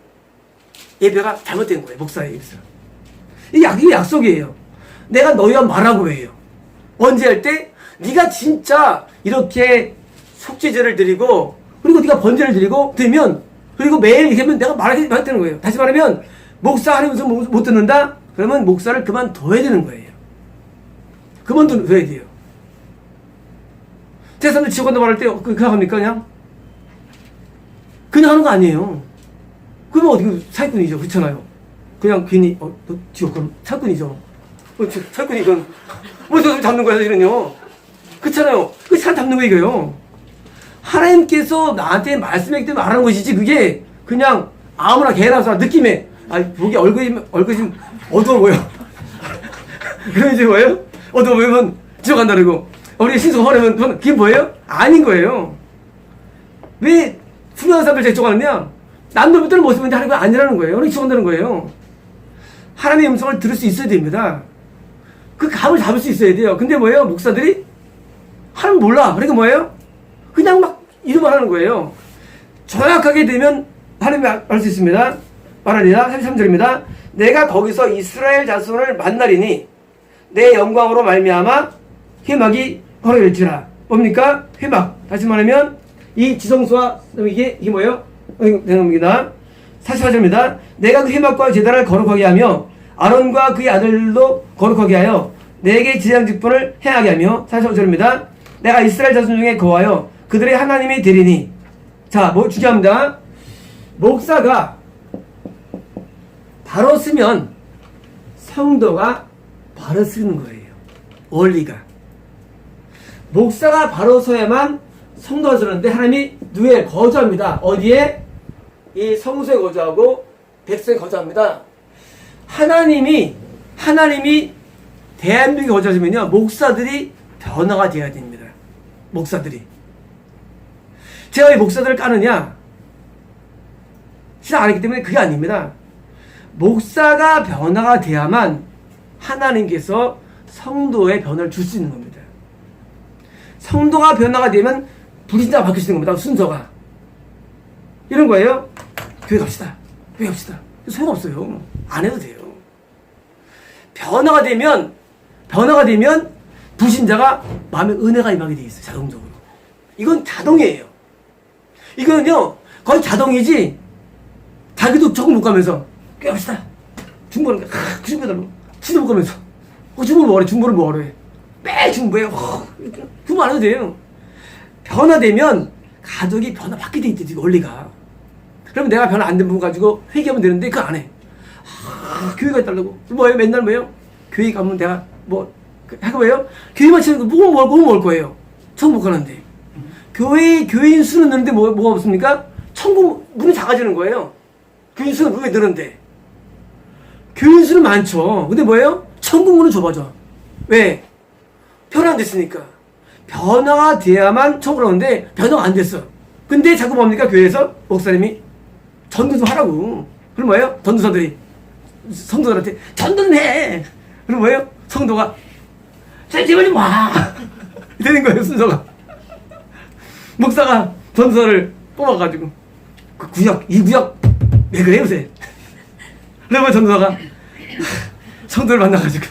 예배가 잘못된 거예요. 목사의 예배에서. 이게 약속이에요. 내가 너희와 말하고 해요. 언제 할 때? 네가 진짜 이렇게 속죄제를 드리고 그리고 네가 번제를 드리면 그리고 매일 이렇게 하면 내가 말하기 되는 거예요. 다시 말하면 목사 하면서 못 듣는다? 그러면 목사를 그만둬야 되는 거예요. 그만둬야 돼요. 제 사람들 지옥 간다고 말할 때 그냥 합니까? 그냥 하는 거 아니에요. 그러면 어떻게 사기꾼이죠. 그렇잖아요. 그냥 괜히 너 지옥 가면 사기꾼이죠. 사기꾼이 이건 저 잡는 거야 사실은요. 그렇잖아요. 그 사람 잡는 거 이거요. 하나님께서 나한테 말씀했기 때문에 말하는 것이지 그게 그냥 아무나 개나서 느낌에 보기 얼굴이 좀 어두워 보여. 그럼 이제 뭐예요? 어두워 보이면 지옥 간다 그러고 우리 신수가 화내면 그게 뭐예요? 아닌 거예요. 왜 훌륭한 사람들 제쪽하느냐? 남들보다는 모습인데 하나님은 아니라는 거예요. 그러니까 지옥 간다는 거예요. 하나님의 음성을 들을 수 있어야 됩니다. 그 감을 잡을 수 있어야 돼요. 근데 뭐예요? 목사들이 하나님 몰라. 그러니까 뭐예요? 그냥 막 이름을 하는 거예요. 정확하게 되면 하나님이 알 수 있습니다. 말하리라 33절입니다. 내가 거기서 이스라엘 자손을 만나리니 내 영광으로 말미암아 회막이 허락될지라. 뭡니까? 회막. 다시 말하면 이 지성소와 이게 뭐예요? 됩니다. 44절입니다. 내가 그 회막과 제단을 거룩하게 하며 아론과 그의 아들도 거룩하게 하여 내게 제장 직분을 행하게 하며 45절입니다. 내가 이스라엘 자손 중에 거하여 그들의 하나님이 되리니. 자, 중요합니다. 목사가 바로 쓰면 성도가 바로 쓰는 거예요. 원리가. 목사가 바로 서야만 성도가 쓰는데 하나님이 누에 거주합니다. 어디에? 이 성소에 거주하고 백성에 거주합니다. 하나님이 대한민국에 거주하시면요 목사들이 변화가 되어야 됩니다. 목사들이. 제가 왜 목사들을 까느냐? 신앙 안 했기 때문에 그게 아닙니다. 목사가 변화가 돼야만 하나님께서 성도의 변화를 줄 수 있는 겁니다. 성도가 변화가 되면 불신자가 바뀌시는 겁니다. 순서가. 이런 거예요. 교회 갑시다. 소용없어요. 안 해도 돼요. 변화가 되면 불신자가 마음에 은혜가 임하게 돼 있어요. 자동적으로. 이건 자동이에요. 이거는요 거의 자동이지. 자기도 조금 못 가면서 교회 갑시다. 중보는 중보달라고 진짜 못 가면서 중보를 뭐하래. 매일 중보해. 중보 안 해도 돼요. 변화되면 가족이 변화 받게 돼 있대. 원리가. 그러면 내가 변화 안 된 부분 가지고 회개하면 되는데 그거 안 해. 교회가 있달라고. 뭐예요? 맨날 뭐예요? 교회 가면 내가 하고 뭐예요? 교회만 치는 거 뭐가 먹을 거예요? 처음 못 가는데. 교회인 수는 늘는데 뭐가 없습니까? 천국 문이 작아지는 거예요. 교인 수는 왜 늘는데? 교인 수는 많죠. 근데 뭐예요? 천국 문은 좁아져. 왜? 변화 안 됐으니까. 변화가 돼야만 천국을 오는데 변화가 안 됐어. 근데 자꾸 뭡니까? 교회에서 목사님이 전도 좀 하라고. 그럼 뭐예요? 전도사들이 성도들한테 전도 좀 해. 그럼 뭐예요? 성도가 제발 좀 와. 되는 거예요, 순서가. 목사가 전도사를 뽑아가지고 이 구역 왜 그래 요새? 그러면 전도사가 성도를 만나가지고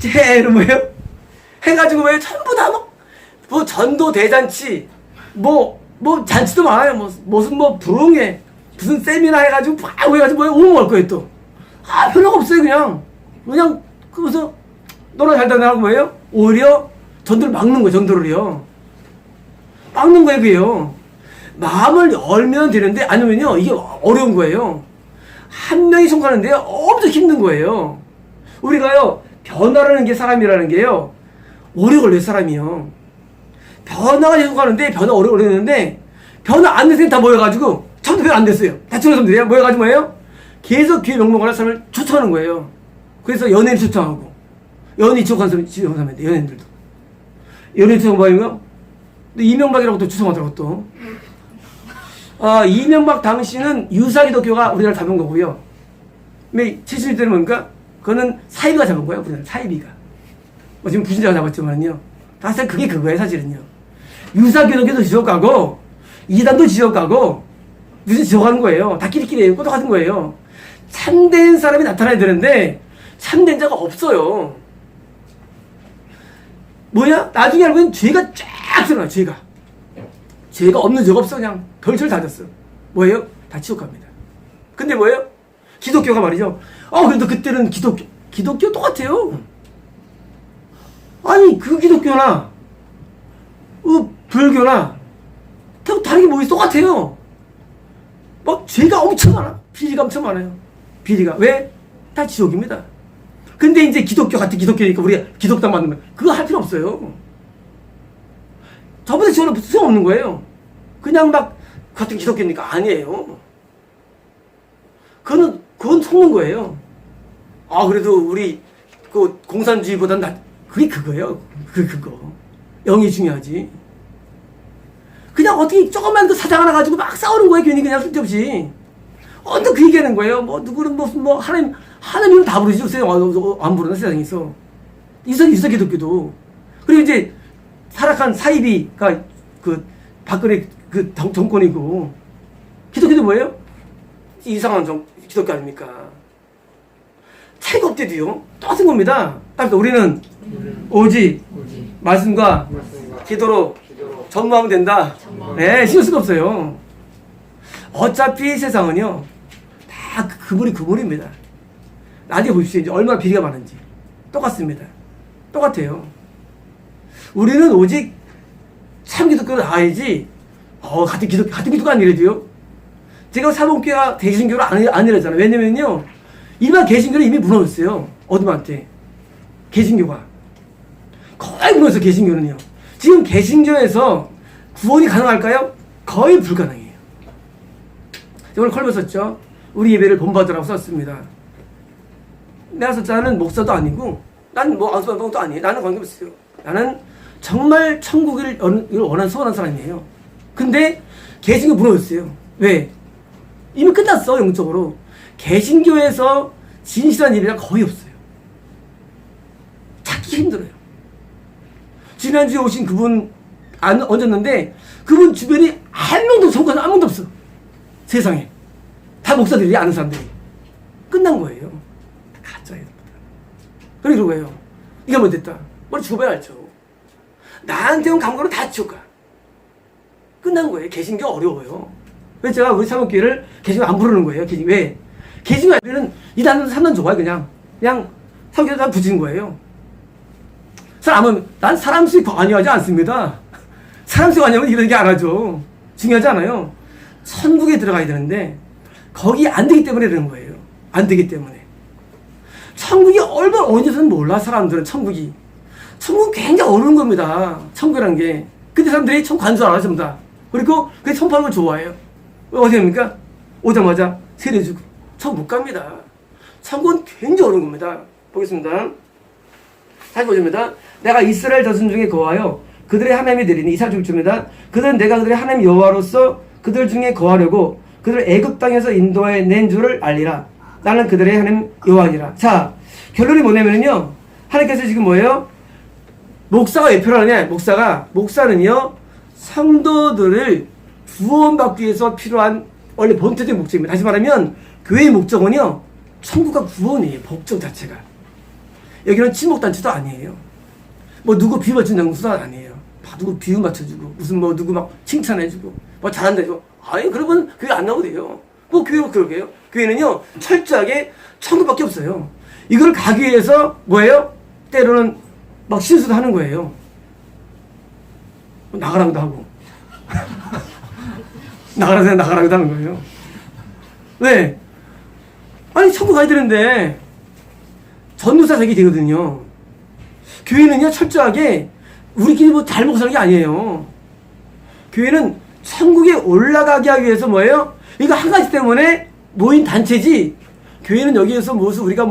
이런 뭐예요? 해가지고 뭐예요? 전부 다 뭐 전도 대잔치 잔치도 많아요. 무슨 부흥회 무슨 세미나 해가지고 해가지고 오면 올 거예요 또. 별로가 없어요. 그냥 그래서 너나 잘 다녀라고 뭐예요? 오히려 전도를 막는 거예요. 전도를요. 막는 거예요. 그게요. 마음을 열면 되는데 아니면요 이게 어려운 거예요. 한 명이 성공하는데요 엄청 힘든 거예요. 우리가요 변화라는 게 사람이라는 게요 오래 걸려요. 사람이요. 변화가 계속 가는데 변화 오래 걸리는데 변화 안 된 사람이 다 모여가지고 처음부터 변화 안 됐어요. 다처럼 사람들이요 모여가지고 뭐예요? 계속 교회 명목을 할 사람을 초청하는 거예요. 그래서 연예인 초청하고 연예인 지옥한 사람이 지옥하는데 연예인들도 연예인 초청 뭐예요? 이명박이라고 또 추성하더라고 또. 이명박 당시는 유사기독교가 우리나라 잡은 거고요. 70년대는 뭡니까? 그거는 사이비가 잡은 거예요. 우리나라 사이비가. 지금 부신자가 잡았지만요. 사실 그게 그거예요. 사실은요. 유사기독교도 지옥 가고 이단도 지옥 가고 무슨 지옥 가는 거예요. 다 끼리끼리 꼬독하는 거예요. 참된 사람이 나타나야 되는데 참된 자가 없어요. 뭐야? 나중에 알고 보면 죄가 쫙 드러나. 죄가 없는 죄가 없어. 그냥 별철 다 졌어. 뭐예요? 다 지옥 갑니다. 근데 뭐예요? 기독교가 말이죠. 그래도 그때는 기독교 똑같아요. 아니, 그 기독교나, 불교나, 다른 게 뭐 있어? 똑같아요. 막 죄가 엄청 많아. 비리가 엄청 많아요. 비리가. 왜? 다 지옥입니다. 근데 이제 기독교 같은 기독교니까 우리가 기독당 만들면 그거 할 필요 없어요. 저보다 지원은 소용없는 거예요. 그냥 막 같은 기독교니까 아니에요. 그건 속는 거예요. 그래도 우리 그 공산주의보단 그게 그거예요. 그거. 영이 중요하지. 그냥 어떻게 조금만 더 사장 하나 가지고 막 싸우는 거예요. 괜히 그냥 쓸데없이. 언제 그 얘기하는 거예요. 누구는 하나님은 다 부르지. 안 부르는 세상에서. 있어 기독교도. 그리고 이제 타락한 사이비가 박근혜 정권이고. 기독교도 뭐예요? 이상한 기독교 아닙니까? 차이가 없대도요. 똑같은 겁니다. 따라서 우리는 오직 말씀과 기도로 전무하면 된다. 네, 신경 쓸 거 없어요. 어차피 세상은요, 다 그물입니다. 나중에 보십시오. 이제 얼마나 비리가 많은지. 똑같습니다. 똑같아요. 우리는 오직 참 기독교를 알지, 같은 기독교가 아니래도요. 제가 사범교회가 개신교를 안 이랬잖아요. 왜냐면요, 일반 개신교는 이미 무너졌어요. 어둠한테. 개신교가. 거의 무너졌어요, 개신교는요. 지금 개신교에서 구원이 가능할까요? 거의 불가능해요. 오늘 컬버 썼죠? 우리 예배를 본받으라고 썼습니다. 내가 썼자는 목사도 아니고, 난 안수방도 아니에요. 나는 관계없어요. 나는 정말 천국을 원하는 소원한 사람이에요. 근데 개신교 무너졌어요. 왜? 이미 끝났어, 영적으로. 개신교에서 진실한 예배가 거의 없어요. 찾기 힘들어요. 지난주에 오신 그분 얹었는데 그분 주변에 한 명도 성과는 아무도 없어. 세상에. 다 목사들이 아는 사람들이. 끝난 거예요. 가짜예요. 그러고 거예요. 이게 뭐 됐다. 머리 죽어봐야 알죠. 나한테 온 감각으로 다 지옥가. 끝난 거예요. 개신교 어려워요. 그래서 제가 우리 사목교회를 개신교 안 부르는 거예요. 왜? 개신교는 이 단은 3년 좋아요. 그냥 사목교회 다 부진 거예요. 난 사람 수에 관여하지 않습니다. 사람 수에 관여하면 이런 얘기 안 하죠. 중요하지 않아요. 천국에 들어가야 되는데 거기 안 되기 때문에 그러는 거예요. 안 되기 때문에. 천국이 얼마나 어디서는 몰라. 사람들은 천국이. 천국은 굉장히 어려운 겁니다. 천국이라는 게. 근데 사람들이 천국 간 줄 알아 전부 다. 그리고 그게 천국을 좋아해요. 어떻게 합니까? 오자마자 세례주고 천국 못 갑니다. 천국은 굉장히 어려운 겁니다. 보겠습니다. 다시 보십니다. 내가 이스라엘 자손 중에 거하여 그들의 하나님이 되리니 26절입니다. 그들은 내가 그들의 하나님 여호와로서 그들 중에 거하려고 그들을 애굽 땅에서 인도해 낸 줄을 알리라. 나는 그들의 하나님 여호와니라. 자, 결론이 뭐냐면요. 하나님께서 지금 뭐예요? 목사가 왜 필요하냐? 목사는요, 성도들을 구원받기 위해서 필요한 원래 본토적인 목적입니다. 다시 말하면 교회의 목적은요, 천국과 구원이에요. 목적 자체가. 여기는 친목단체도 아니에요. 누구 비유 맞춘 장수도 아니에요. 누구 비유 맞춰주고, 무슨 누구 막 칭찬해주고, 잘한다 해주고. 그러면 교회 안 나오도 돼요. 교회로 그러게요. 교회는요, 철저하게 천국밖에 없어요. 이걸 가기 위해서 뭐예요? 때로는 막 신수도 하는 거예요. 나가라고도 하고. 나가라고도 하는 거예요. 왜? 아니, 천국 가야 되는데, 전도사 되게 되거든요. 교회는요, 철저하게, 우리끼리 잘 먹고 사는 게 아니에요. 교회는 천국에 올라가게 하기 위해서 뭐예요? 이거 한 가지 때문에 모인 단체지, 교회는 여기에서 우리가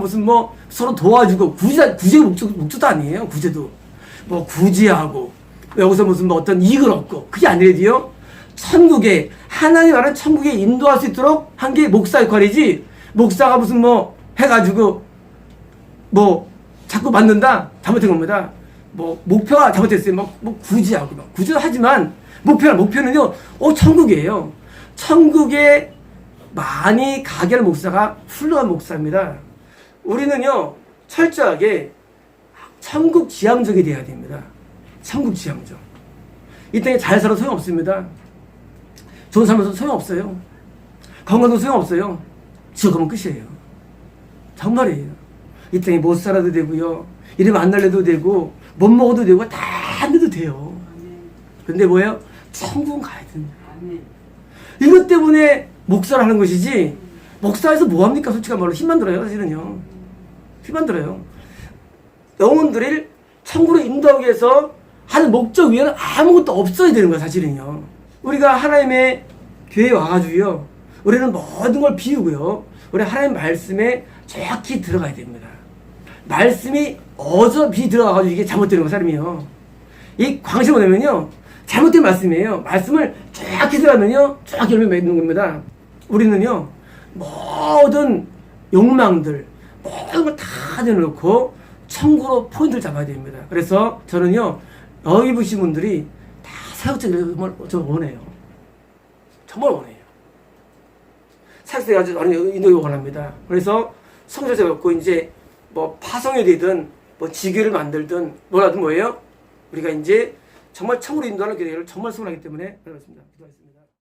서로 도와주고, 구제 목적도 아니에요, 구제도. 구제하고, 여기서 어떤 이익을 얻고, 그게 아니래도요, 천국에, 하나님 말하는 천국에 인도할 수 있도록 한 게 목사 역할이지, 목사가 해가지고, 자꾸 만든다? 잘못된 겁니다. 목표가 잘못됐어요. 구제하고, 구제도 하지만, 목표는요, 천국이에요. 천국에 많이 가게 하는 목사가 훌륭한 목사입니다. 우리는요, 철저하게 천국 지향적이 돼야 됩니다. 천국 지향적. 이 땅에 잘 살아도 소용없습니다. 좋은 삶에서 소용없어요. 건강도 소용없어요. 지옥하면 끝이에요. 정말이에요. 이 땅에 못 살아도 되고요. 이름 안 날려도 되고 못 먹어도 되고 다 안 돼도 돼요. 근데 뭐예요? 천국은 가야 된다. 이것 때문에 목사를 하는 것이지 목사에서 뭐합니까? 솔직한 말로 힘만 들어요. 사실은요. 힘만 들어요. 영혼들을 천국으로 인도하기 위해서 하는 목적 위에는 아무것도 없어야 되는 거야. 사실은요. 우리가 하나님의 교회에 와가지고요. 우리는 모든 걸 비우고요. 우리 하나님 말씀에 정확히 들어가야 됩니다. 말씀이 어저비 들어가가지고 이게 잘못되는 거 사람이요. 이 광실 뭐냐면요. 잘못된 말씀이에요. 말씀을 정확히 들어가면요. 정확히 열매 맺는 겁니다. 우리는요. 모든 욕망들 모든 걸 다 내놓고 천국으로 포인트를 잡아야 됩니다. 그래서 저는요. 여기 보신 분들이 다 사역자를 정말 저 원해요. 정말 원해요. 사역자가 아주 인도를 원합니다. 그래서 성도자 갖고 이제 뭐 파송이 되든 뭐 지교를 만들든 뭐라든 뭐예요? 우리가 이제 정말 천국으로 인도하는 교회를 정말 소원하기 때문에 그렇습니다. 기도하겠습니다.